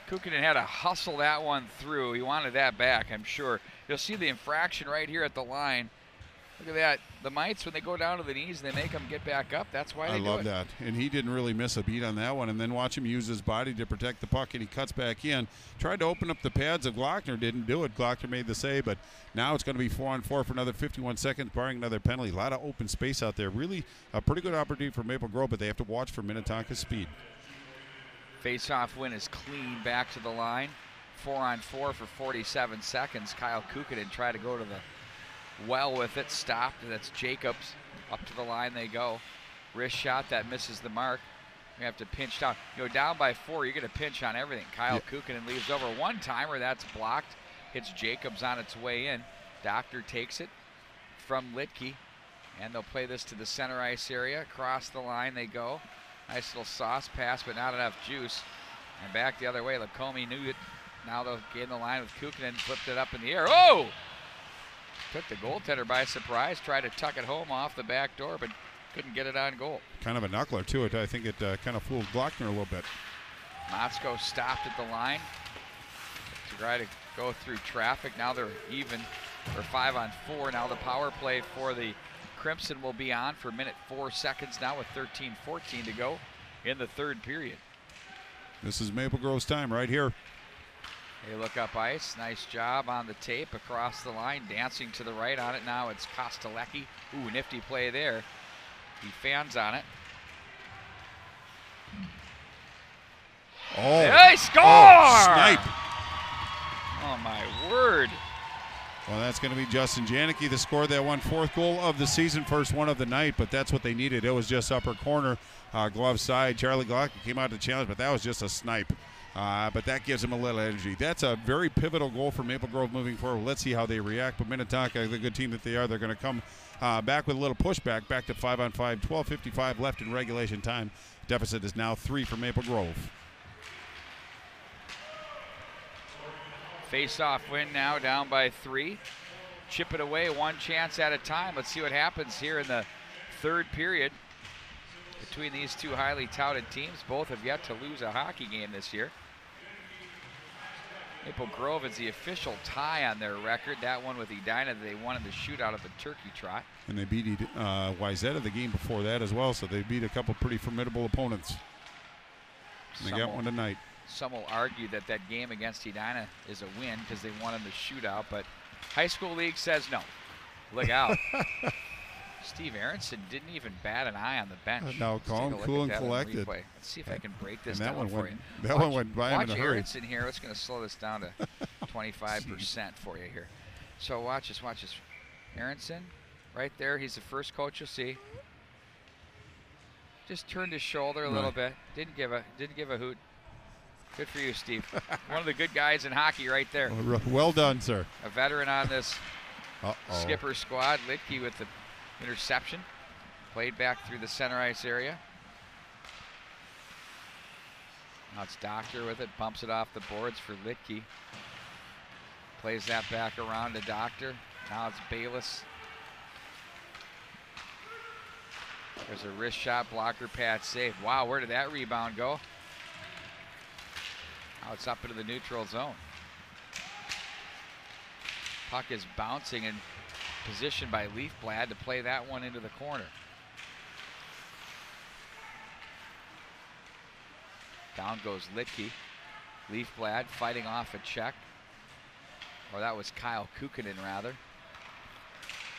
Kukin had to hustle that one through. He wanted that back, I'm sure. You'll see the infraction right here at the line. Look at that. The Mites, when they go down to the knees, they make them get back up. That's why they do it. I love that. And he didn't really miss a beat on that one. And then watch him use his body to protect the puck, and he cuts back in. Tried to open up the pads of Glockner. Didn't do it. Glockner made the save, but now it's going to be 4-on-4 for another 51 seconds, barring another penalty. A lot of open space out there. Really a pretty good opportunity for Maple Grove, but they have to watch for Minnetonka's speed. Face-off win is clean back to the line. 4-on-4 for 47 seconds. Kyle Kukkonen tried to go to the well with it, stopped. That's Jacobs. Up to the line they go. Wrist shot that misses the mark. We have to pinch down. You go down by 4, you're going to pinch on everything. Kyle Kukkonen leaves over one-timer. That's blocked. Hits Jacobs on its way in. Doctor takes it from Litke, and they'll play this to the center ice area. Across the line they go. Nice little sauce pass, but not enough juice. And back the other way. Lacombe knew it. Now they'll gain the line with Kukkonen, flipped it up in the air. Oh! took the goaltender by surprise, tried to tuck it home off the back door, but couldn't get it on goal. Kind of a knuckler, too. I think it kind of fooled Glockner a little bit. Motzko stopped at the line to try to go through traffic. Now they're even, or 5-on-4. Now the power play for the Crimson will be on for a minute 4 seconds now with 13-14 to go in the third period. This is Maple Grove's time right here. They look up ice. Nice job on the tape across the line. Dancing to the right on it now. It's Kostelecki. Ooh, nifty play there. He fans on it. Oh, they score! Oh, snipe. Oh, my word. Well, that's going to be Justin Janicki that scored that one, 4th goal of the season, first one of the night, but that's what they needed. It was just upper corner, glove side. Charlie Glock came out to challenge, but that was just a snipe. But that gives them a little energy. That's a very pivotal goal for Maple Grove moving forward. Let's see how they react. But Minnetonka, the good team that they are, they're going to come back with a little pushback, back to 5-on-5, 12:55 left in regulation time. Deficit is now 3 for Maple Grove. Face-off win now, down by 3. Chip it away one chance at a time. Let's see what happens here in the third period between these two highly touted teams. Both have yet to lose a hockey game this year. Maple Grove is the official tie on their record. That one with Edina, they won in the shootout of the Turkey Trot. And they beat Wayzata the game before that as well, so they beat a couple pretty formidable opponents. And they got one tonight. Some will argue that that game against Edina is a win because they won in the shootout, but High School League says no. Look out. Steve Aronson didn't even bat an eye on the bench. No, calm, cool, and collected. Let's see if I can break this down for you. That one went by him in a hurry. Aronson here. It's going to slow this down to 25% for you here. So watch this. Aronson, right there. He's the first coach you'll see. Just turned his shoulder a little bit. Didn't give a hoot. Good for you, Steve. One of the good guys in hockey right there. Well done, sir. A veteran on this skipper squad. Litke with the interception. Played back through the center ice area. Now it's Doctor with it. Bumps it off the boards for Litke. Plays that back around to Doctor. Now it's Bayless. There's a wrist shot, blocker pad save. Wow, where did that rebound go? Now it's up into the neutral zone. Puck is bouncing and positioned by Leafblad to play that one into the corner. Down goes Litke. Leafblad fighting off a check. Or that was Kyle Kukkonen rather.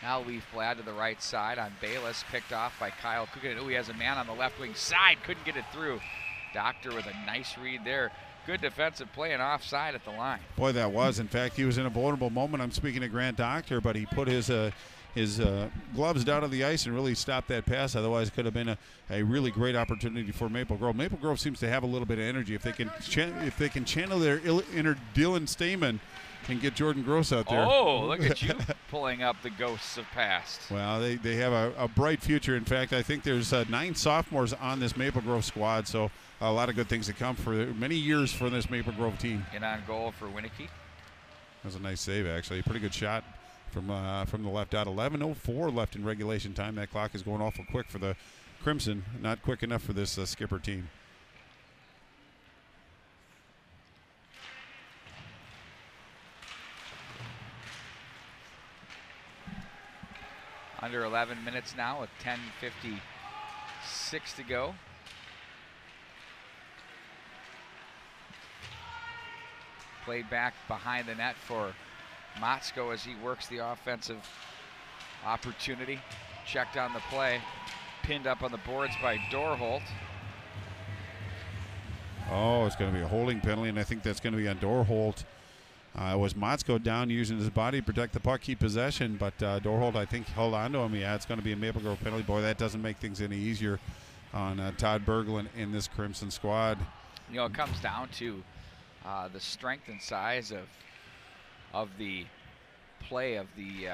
Now Leafblad to the right side on Bayless, picked off by Kyle Kukkonen. Oh, he has a man on the left wing side, couldn't get it through. Doctor with a nice read there. Good defensive play and offside at the line. Boy, that was. In fact, he was in a vulnerable moment. I'm speaking to Grant Doctor, but he put his gloves down on the ice and really stopped that pass. Otherwise, it could have been a really great opportunity for Maple Grove. Maple Grove seems to have a little bit of energy. If they can channel their inner Dylan Stamen and get Jordan Gross out there. Oh, look at you pulling up the ghosts of past. Well, they have a bright future. In fact, I think there's 9 sophomores on this Maple Grove squad, so a lot of good things to come for many years for this Maple Grove team. In on goal for Winnicke. That was a nice save, actually. Pretty good shot from the left out. 11:04 left in regulation time. That clock is going awful quick for the Crimson. Not quick enough for this skipper team. Under 11 minutes now with 10:56 to go. Played back behind the net for Motzko as he works the offensive opportunity. Checked on the play. Pinned up on the boards by Dorholt. Oh, it's going to be a holding penalty, and I think that's going to be on Dorholt. Was Motzko down using his body to protect the puck, keep possession, but Dorholt, I think, held on to him. Yeah, it's going to be a Maple Grove penalty. Boy, that doesn't make things any easier on Todd Berglund in this Crimson squad. You know, it comes down to the strength and size of the play of the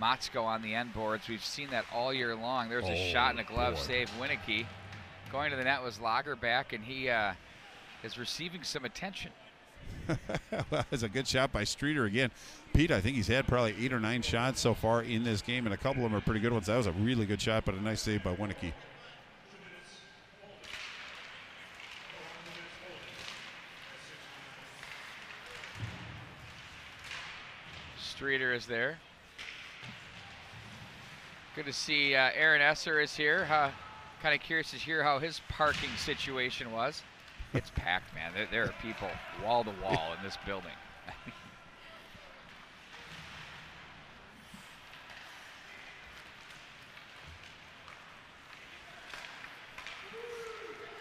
Motzko on the end boards. We've seen that all year long. There's a shot and a glove save. Winnicke going to the net was Lagerback, and he is receiving some attention. That was a good shot by Streeter again. Pete, I think he's had probably 8 or 9 shots so far in this game, and a couple of them are pretty good ones. That was a really good shot, but a nice save by Winicky. Streeter is there. Good to see Aaron Esser is here. Kind of curious to hear how his parking situation was. It's packed, man. There are people wall to wall in this building.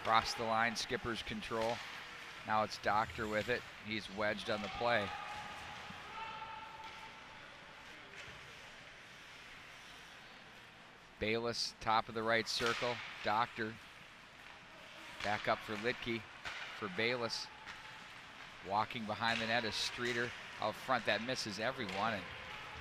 Cross the line, skipper's control. Now it's Doctor with it. He's wedged on the play. Bayless, top of the right circle. Doctor back up for Litke for Bayless. Walking behind the net is Streeter out front. That misses everyone, and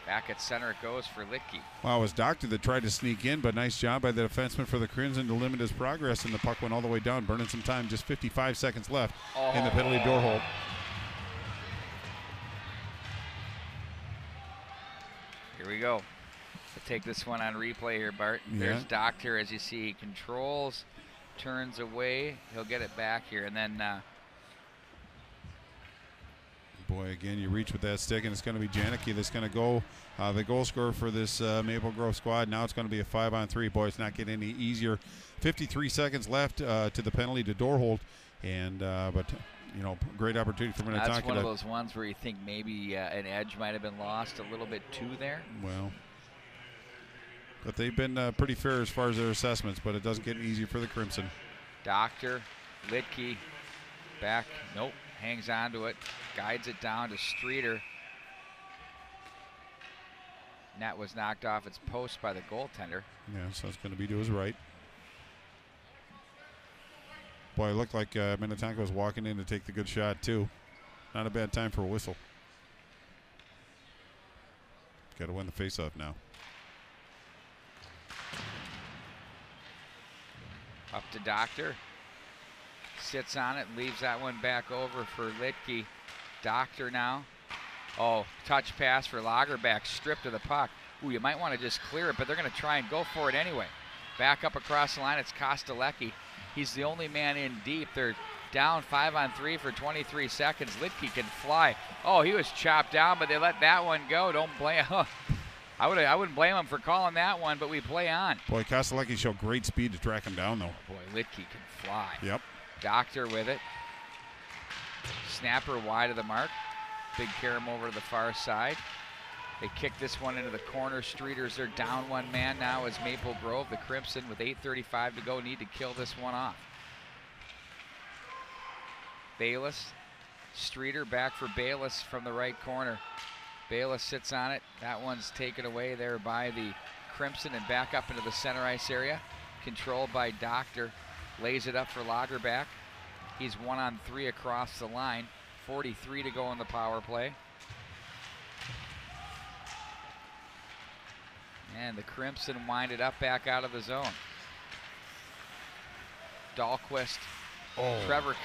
back at center it goes for Litke. Wow, it was Doctor that tried to sneak in, but nice job by the defenseman for the Crimson to limit his progress, and the puck went all the way down, burning some time. Just 55 seconds left in the penalty door hold. Here we go. We'll take this one on replay here, Bart. There's Doctor, as you see, he controls, turns away. He'll get it back here, and then boy, again, you reach with that stick, and it's going to be Janicki that's going to go the goal scorer for this Maple Grove squad. Now it's going to be a 5-on-3. Boy, it's not getting any easier. 53 seconds left to the penalty to door hold, and but you know, great opportunity for Minnetonka. That's one of those ones where you think maybe an edge might have been lost a little bit too there. Well, but they've been pretty fair as far as their assessments, but it doesn't get easier for the Crimson. Doctor, Litke, back, nope, hangs on to it, guides it down to Streeter. Net was knocked off its post by the goaltender. Yeah, so it's going to be to his right. Boy, it looked like Minnetonka was walking in to take the good shot, too. Not a bad time for a whistle. Got to win the faceoff now. Up to Doctor. Sits on it, leaves that one back over for Litke. Doctor now. Oh, touch pass for Lagerback, stripped of the puck. Ooh, you might want to just clear it, but they're going to try and go for it anyway. Back up across the line, it's Kostelecki. He's the only man in deep. They're down 5-on-3 for 23 seconds. Litke can fly. Oh, he was chopped down, but they let that one go. Don't blame him. I wouldn't blame him for calling that one, but we play on. Boy, Kostelecki showed great speed to track him down, though. Boy, Litke can fly. Yep. Doctor with it. Snapper wide of the mark. Big carom over to the far side. They kick this one into the corner. Streeters are down one man now as Maple Grove. The Crimson, with 8:35 to go, need to kill this one off. Bayless. Streeter back for Bayless from the right corner. Bayless sits on it. That one's taken away there by the Crimson and back up into the center ice area. Controlled by Doctor. Lays it up for Lagerback. He's 1-on-3 across the line. 43 to go in the power play. And the Crimson wind it up back out of the zone. Dahlquist. Oh. Trevor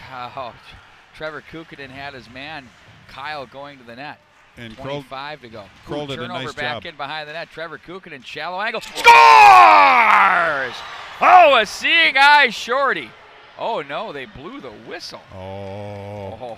Kukkonen had his man, Kyle, going to the net. And 25 to go. Kroll did a turnover nice back job. in behind the net. Trevor Kukkonen, shallow angle. Scores! Oh, a seeing eye shorty. Oh, no, they blew the whistle. Oh.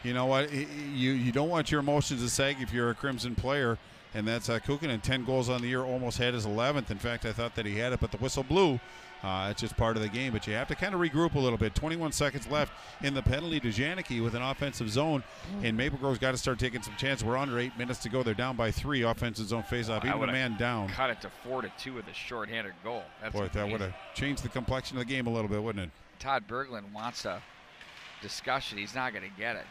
You know what? You don't want your emotions to sag if you're a Crimson player, and that's Kukkonen, 10 goals on the year, almost had his 11th. In fact, I thought that he had it, but the whistle blew. It's just part of the game, but you have to kind of regroup a little bit. 21 seconds left in the penalty to Janicki with an offensive zone, and Maple Grove's got to start taking some chances. We're under 8 minutes to go. They're down by 3. Offensive zone faceoff, even a man down. Cut it to 4-2 with a shorthanded goal. That's boy, that would have changed the complexion of the game a little bit, wouldn't it? Todd Berglund wants a discussion. He's not going to get it.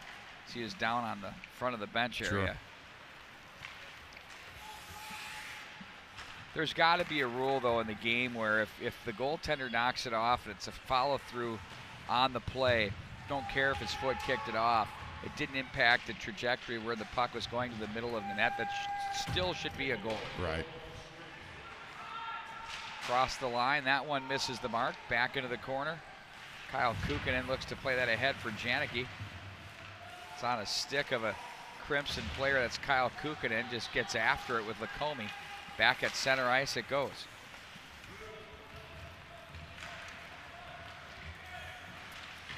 He was down on the front of the bench area. Sure. There's got to be a rule, though, in the game where if the goaltender knocks it off and it's a follow-through on the play, don't care if his foot kicked it off, it didn't impact the trajectory where the puck was going to the middle of the net. That still should be a goal. Right. Cross the line. That one misses the mark. Back into the corner. Kyle Kukkonen looks to play that ahead for Janicki. It's on a stick of a Crimson player. That's Kyle Kukkonen. Just gets after it with Lacombe. Back at center ice it goes.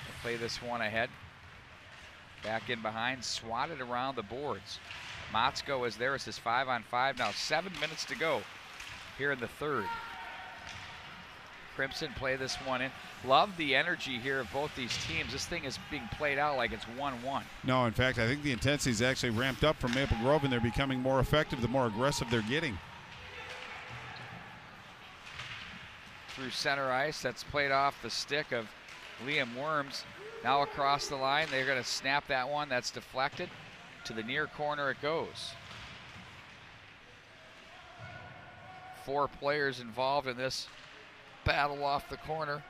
They'll play this one ahead. Back in behind, swatted around the boards. Motzko is there. It's his 5-on-5 now. 7 minutes to go here in the third. Crimson play this one in. Love the energy here of both these teams. This thing is being played out like it's 1-1. No, in fact, I think the intensity is actually ramped up from Maple Grove, and they're becoming more effective the more aggressive they're getting. Through center ice, that's played off the stick of Liam Worms. Now across the line, they're going to snap that one. That's deflected. To the near corner it goes. 4 players involved in this battle off the corner.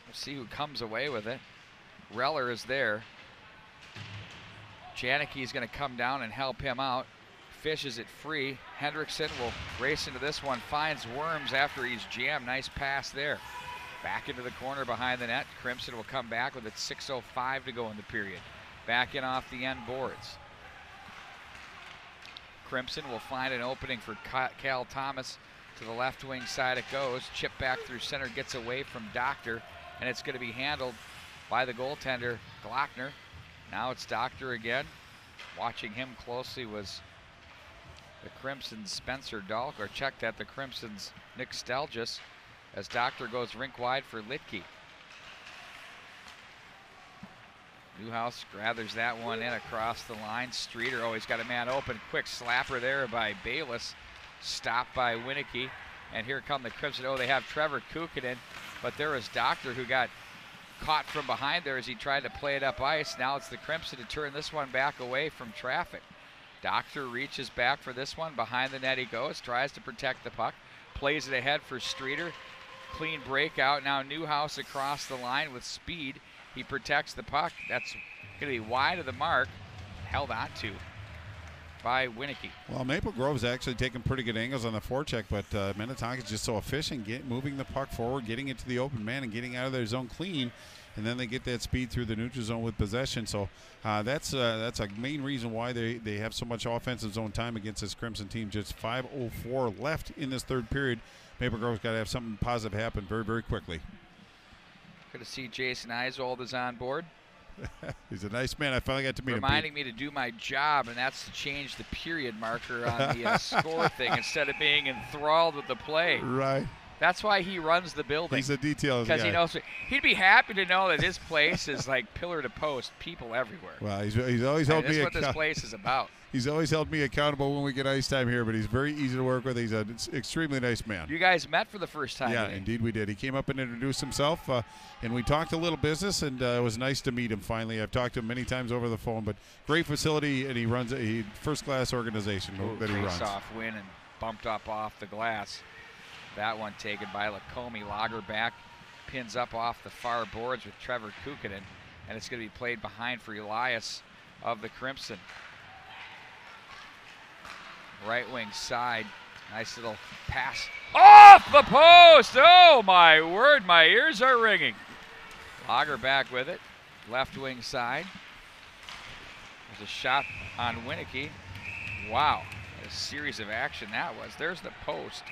We'll see who comes away with it. Reller is there. Janicki's going to come down and help him out. Fishes it free. Hendrickson will race into this one. Finds Worms after he's jammed. Nice pass there. Back into the corner behind the net. Crimson will come back with it. 6:05 to go in the period. Back in off the end boards. Crimson will find an opening for Cal Thomas. To the left wing side it goes. Chip back through center, gets away from Doctor, and it's going to be handled by the goaltender, Glockner. Now it's Doctor again. Watching him closely was the Crimson's Spencer Dahlk, or checked at the Crimson's Nick Stelgis, as Doctor goes rink wide for Litke. Newhouse gathers that one in across the line. Streeter, oh, he's got a man open. Quick slapper there by Bayless. Stopped by Winicky. And here come the Crimson. Oh, they have Trevor Kukkonen, but there was Doctor who got caught from behind there as he tried to play it up ice. Now it's the Crimson to turn this one back away from traffic. Doctor reaches back for this one. Behind the net he goes. Tries to protect the puck. Plays it ahead for Streeter. Clean breakout. Now Newhouse across the line with speed. He protects the puck. That's going to be wide of the mark. Held on to by Winicky. Well, Maple Grove's actually taking pretty good angles on the forecheck, but Minnetonka's just so efficient, moving the puck forward, getting it to the open man, and getting out of their zone clean. And then they get that speed through the neutral zone with possession. So that's a main reason why they have so much offensive zone time against this Crimson team. Just 5:04 left in this third period. Maple Grove's got to have something positive happen very, very quickly. Good to see Jason Eisold is on board. He's a nice man. I finally got to meet him. Reminding me to do my job, and that's to change the period marker on the score thing instead of being enthralled with the play. Right. That's why he runs the building. He's a details guy. Because he knows he'd be happy to know that his place is like pillar to post, people everywhere. Well, he's always held me. That's what this place is about. He's always held me accountable when we get ice time here, but he's very easy to work with. He's an extremely nice man. You guys met for the first time. Yeah, today. Indeed we did. He came up and introduced himself, and we talked a little business, and it was nice to meet him finally. I've talked to him many times over the phone, but great facility, and he runs a first-class organization that he runs. Face-off win and bumped up off the glass. That one taken by Lacombe. Lager back, pins up off the far boards with Trevor Kukkonen, and it's going to be played behind for Elias of the Crimson. Right wing side, nice little pass off the post. Oh my word, my ears are ringing. Lager back with it, left wing side. There's a shot on Winicky. Wow, what a series of action that was. There's the post,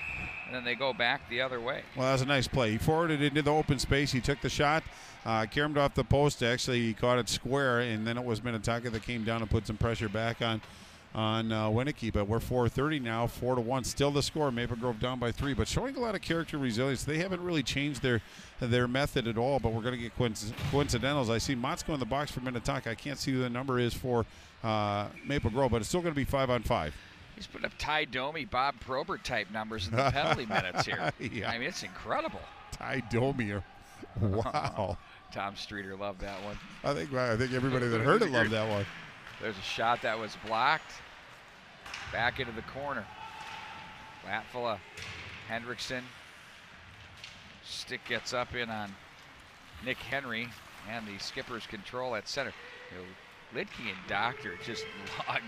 and then they go back the other way. Well, that was a nice play. He forwarded into the open space. He took the shot, caromed off the post. Actually, he caught it square, and then it was Minnetonka that came down and put some pressure back on Winicky. But we're 4:30 now, 4-1. Still the score. Maple Grove down by 3, but showing a lot of character resilience. They haven't really changed their method at all, but we're going to get coincidentals. I see Motzko in the box for Minnetonka. I can't see who the number is for Maple Grove, but it's still going to be 5-on-5. He's put up Ty Domi, Bob Probert type numbers in the penalty minutes here. Yeah. I mean, it's incredible. Ty Domi. Wow. Tom Streeter loved that one. I think everybody that heard it loved that one. There's a shot that was blocked. Back into the corner. Latvala, Hendrickson. Stick gets up in on Nick Henry, and the skipper's control at center. Lidke and Doctor just log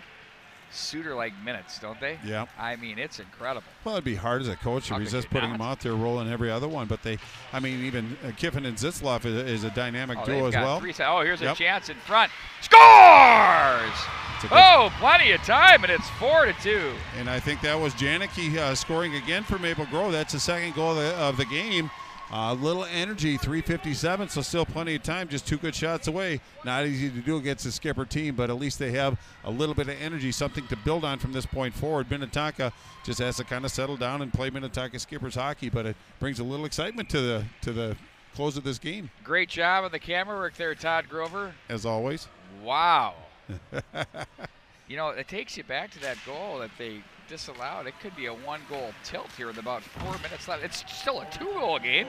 Suter-like minutes, don't they? Yeah. I mean, it's incredible. Well, it'd be hard as a coach if he's just putting them out there, rolling every other one. But even Kiffin and Zitzloff is a dynamic duo as well. Here's a chance in front. Scores! Plenty of time, and it's 4-2. And I think that was Janicki scoring again for Maple Grove. That's the second goal of the game. Little energy, 3:57, so still plenty of time, just 2 good shots away. Not easy to do against the Skipper team, but at least they have a little bit of energy, something to build on from this point forward. Minnetonka just has to kind of settle down and play Minnetonka Skippers hockey, but it brings a little excitement to the close of this game. Great job on the camera work there, Todd Grover. As always. Wow. It takes you back to that goal that they disallowed. It could be a 1-goal tilt here with about 4 minutes left. It's still a 2-goal game.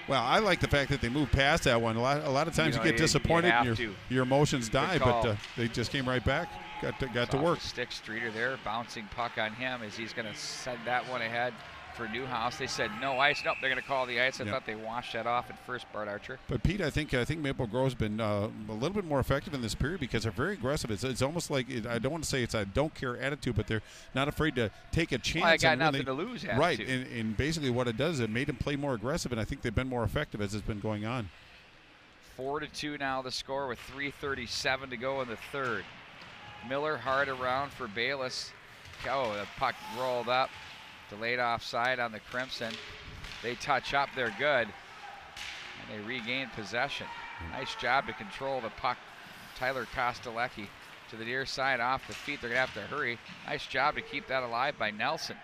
Well, I like the fact that they moved past that one. A lot of times you get disappointed and your emotions die, but they just came right back, got to work. Stick Streeter there, bouncing puck on him as he's going to send that one ahead for Newhouse. They said no ice. Nope, they're going to call the ice. I thought they washed that off at first, Bart Archer. But Pete, I think Maple Grove's been a little bit more effective in this period because they're very aggressive. It's almost like I don't want to say it's a don't care attitude, but they're not afraid to take a chance. Well, I got nothing to lose attitude. Right, and basically what it does, it made them play more aggressive, and I think they've been more effective as it's been going on. 4-2 now the score with 3:37 to go in the third. Miller hard around for Bayless. The puck rolled up. Delayed offside on the Crimson. They touch up, they're good. And they regain possession. Nice job to control the puck. Tyler Kostelecki to the near side off the feet. They're going to have to hurry. Nice job to keep that alive by Nelson.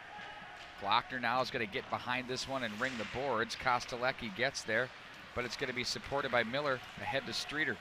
Glockner now is going to get behind this one and ring the boards. Kostelecki gets there, but it's going to be supported by Miller ahead to Streeter.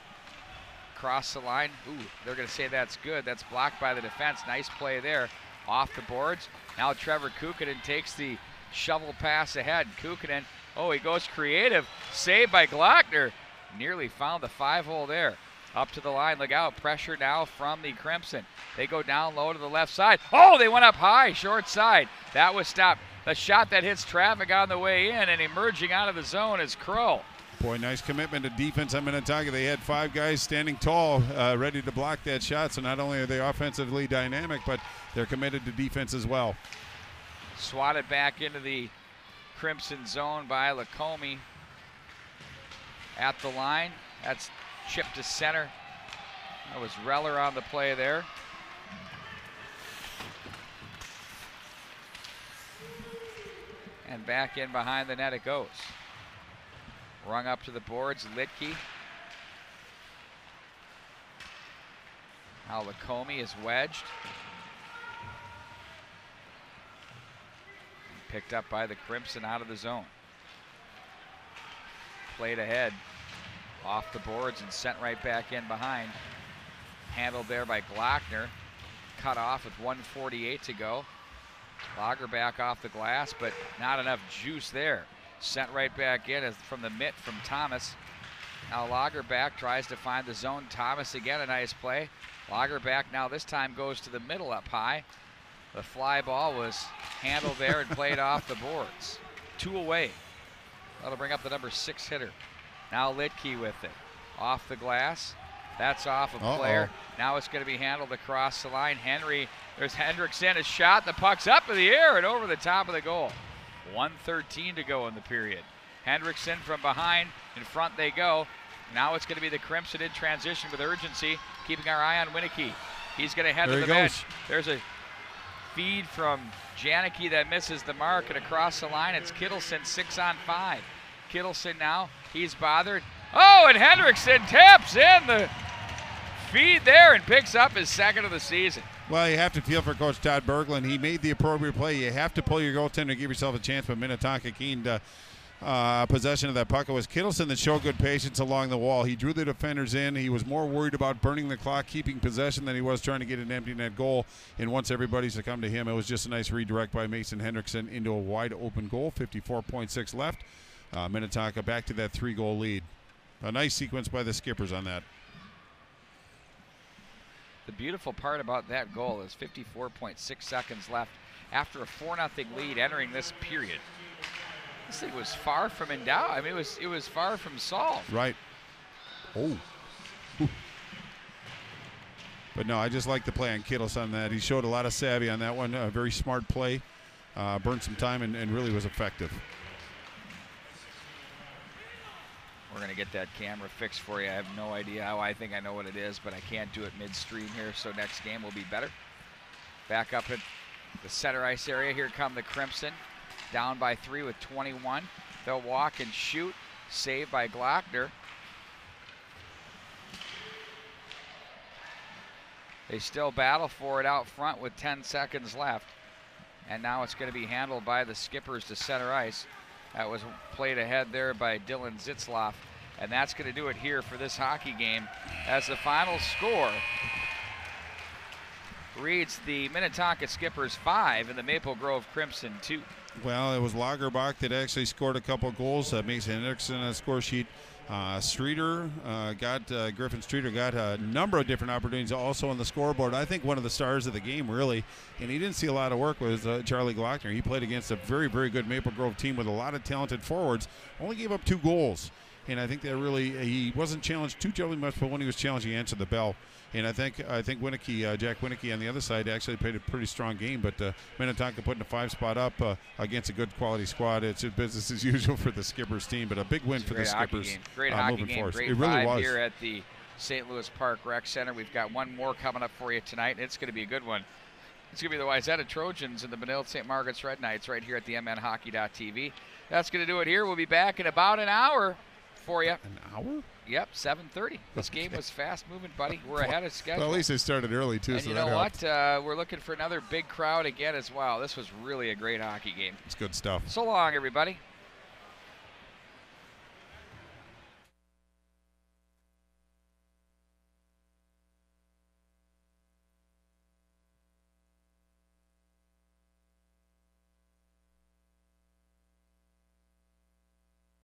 Cross the line. Ooh, they're going to say that's good. That's blocked by the defense. Nice play there. Off the boards. Now Trevor Kukkonen takes the shovel pass ahead. Kukkonen, he goes creative. Saved by Glockner. Nearly found the 5-hole there. Up to the line, look out. Pressure now from the Crimson. They go down low to the left side. They went up high, short side. That was stopped. The shot that hits traffic on the way in and emerging out of the zone is Kroll. Boy, nice commitment to defense on Minnetonka. They had 5 guys standing tall, ready to block that shot. So not only are they offensively dynamic, but they're committed to defense as well. Swatted back into the Crimson zone by Lacombe. At the line, that's chipped to center. That was Reller on the play there. And back in behind the net it goes. Rung up to the boards, Litke. Now Lacombe is wedged. Picked up by the Crimson out of the zone. Played ahead. Off the boards and sent right back in behind. Handled there by Glockner. Cut off with 1:48 to go. Lagerback off the glass, but not enough juice there. Sent right back in as from the mitt from Thomas. Now Lagerback tries to find the zone. Thomas again, a nice play. Lagerback now this time goes to the middle up high. The fly ball was handled there and played off the boards. 2 away. That'll bring up the number 6 hitter. Now Litke with it. Off the glass. That's off a player. Now it's going to be handled across the line. There's Hendrickson, a shot. The puck's up in the air and over the top of the goal. 1:13 to go in the period. Hendrickson from behind, in front they go. Now it's going to be the Crimson in transition with urgency, keeping our eye on Winnicky. He's going to head to the bench. There's a feed from Janicki that misses the mark, and across the line it's Kittleson 6-on-5. Kittleson now, he's bothered. And Hendrickson taps in the feed there and picks up his 2nd of the season. Well, you have to feel for Coach Todd Berglund. He made the appropriate play. You have to pull your goaltender to give yourself a chance, but Minnetonka gained possession of that puck. It was Kittleson that showed good patience along the wall. He drew the defenders in. He was more worried about burning the clock, keeping possession, than he was trying to get an empty net goal. And once everybody succumbed to him, it was just a nice redirect by Mason Hendrickson into a wide open goal. 54.6 left. Minnetonka back to that 3-goal lead. A nice sequence by the Skippers on that. The beautiful part about that goal is 54.6 seconds left after a 4-0 lead entering this period. This thing was far from in doubt. I mean, it was far from solved. Right. But no, I just like the play on Kittles on that. He showed a lot of savvy on that one. A very smart play. Burned some time and really was effective. We're going to get that camera fixed for you. I have no idea how. I think I know what it is, but I can't do it midstream here, so next game will be better. Back up at the center ice area. Here come the Crimson. Down by 3 with 21. They'll walk and shoot. Saved by Glockner. They still battle for it out front with 10 seconds left. And now it's going to be handled by the Skippers to center ice. That was played ahead there by Dylan Zitzloff. And that's going to do it here for this hockey game, as the final score reads the Minnetonka Skippers 5 and the Maple Grove Crimson 2. Well, it was Lagerbach that actually scored a couple of goals. Mason Henriksen on the score sheet. Griffin Streeter got a number of different opportunities also on the scoreboard. I think one of the stars of the game, really, and he didn't see a lot of work, was Charlie Glockner. He played against a very, very good Maple Grove team with a lot of talented forwards. Only gave up 2 goals. And I think that really, he wasn't challenged too terribly much, but when he was challenged, he answered the bell. And I think Winicky, Jack Winicky on the other side actually played a pretty strong game, but Minnetonka putting a 5 spot up against a good quality squad. It's business as usual for the Skippers team, but a big win for the Skippers. Great hockey game, forward. Great it really vibe was. here at the St. Louis Park Rec Center. We've got one more coming up for you tonight. It's going to be a good one. It's going to be the Wayzata Trojans and the Benilde St. Margaret's Red Knights right here at the MNHockey.tv. That's going to do it here. We'll be back in about an hour for you. An hour? Yep, 7:30. This game was fast moving, buddy. We're ahead of schedule. Well, at least they started early, too. And so you know what? We're looking for another big crowd again as well. This was really a great hockey game. It's good stuff. So long, everybody.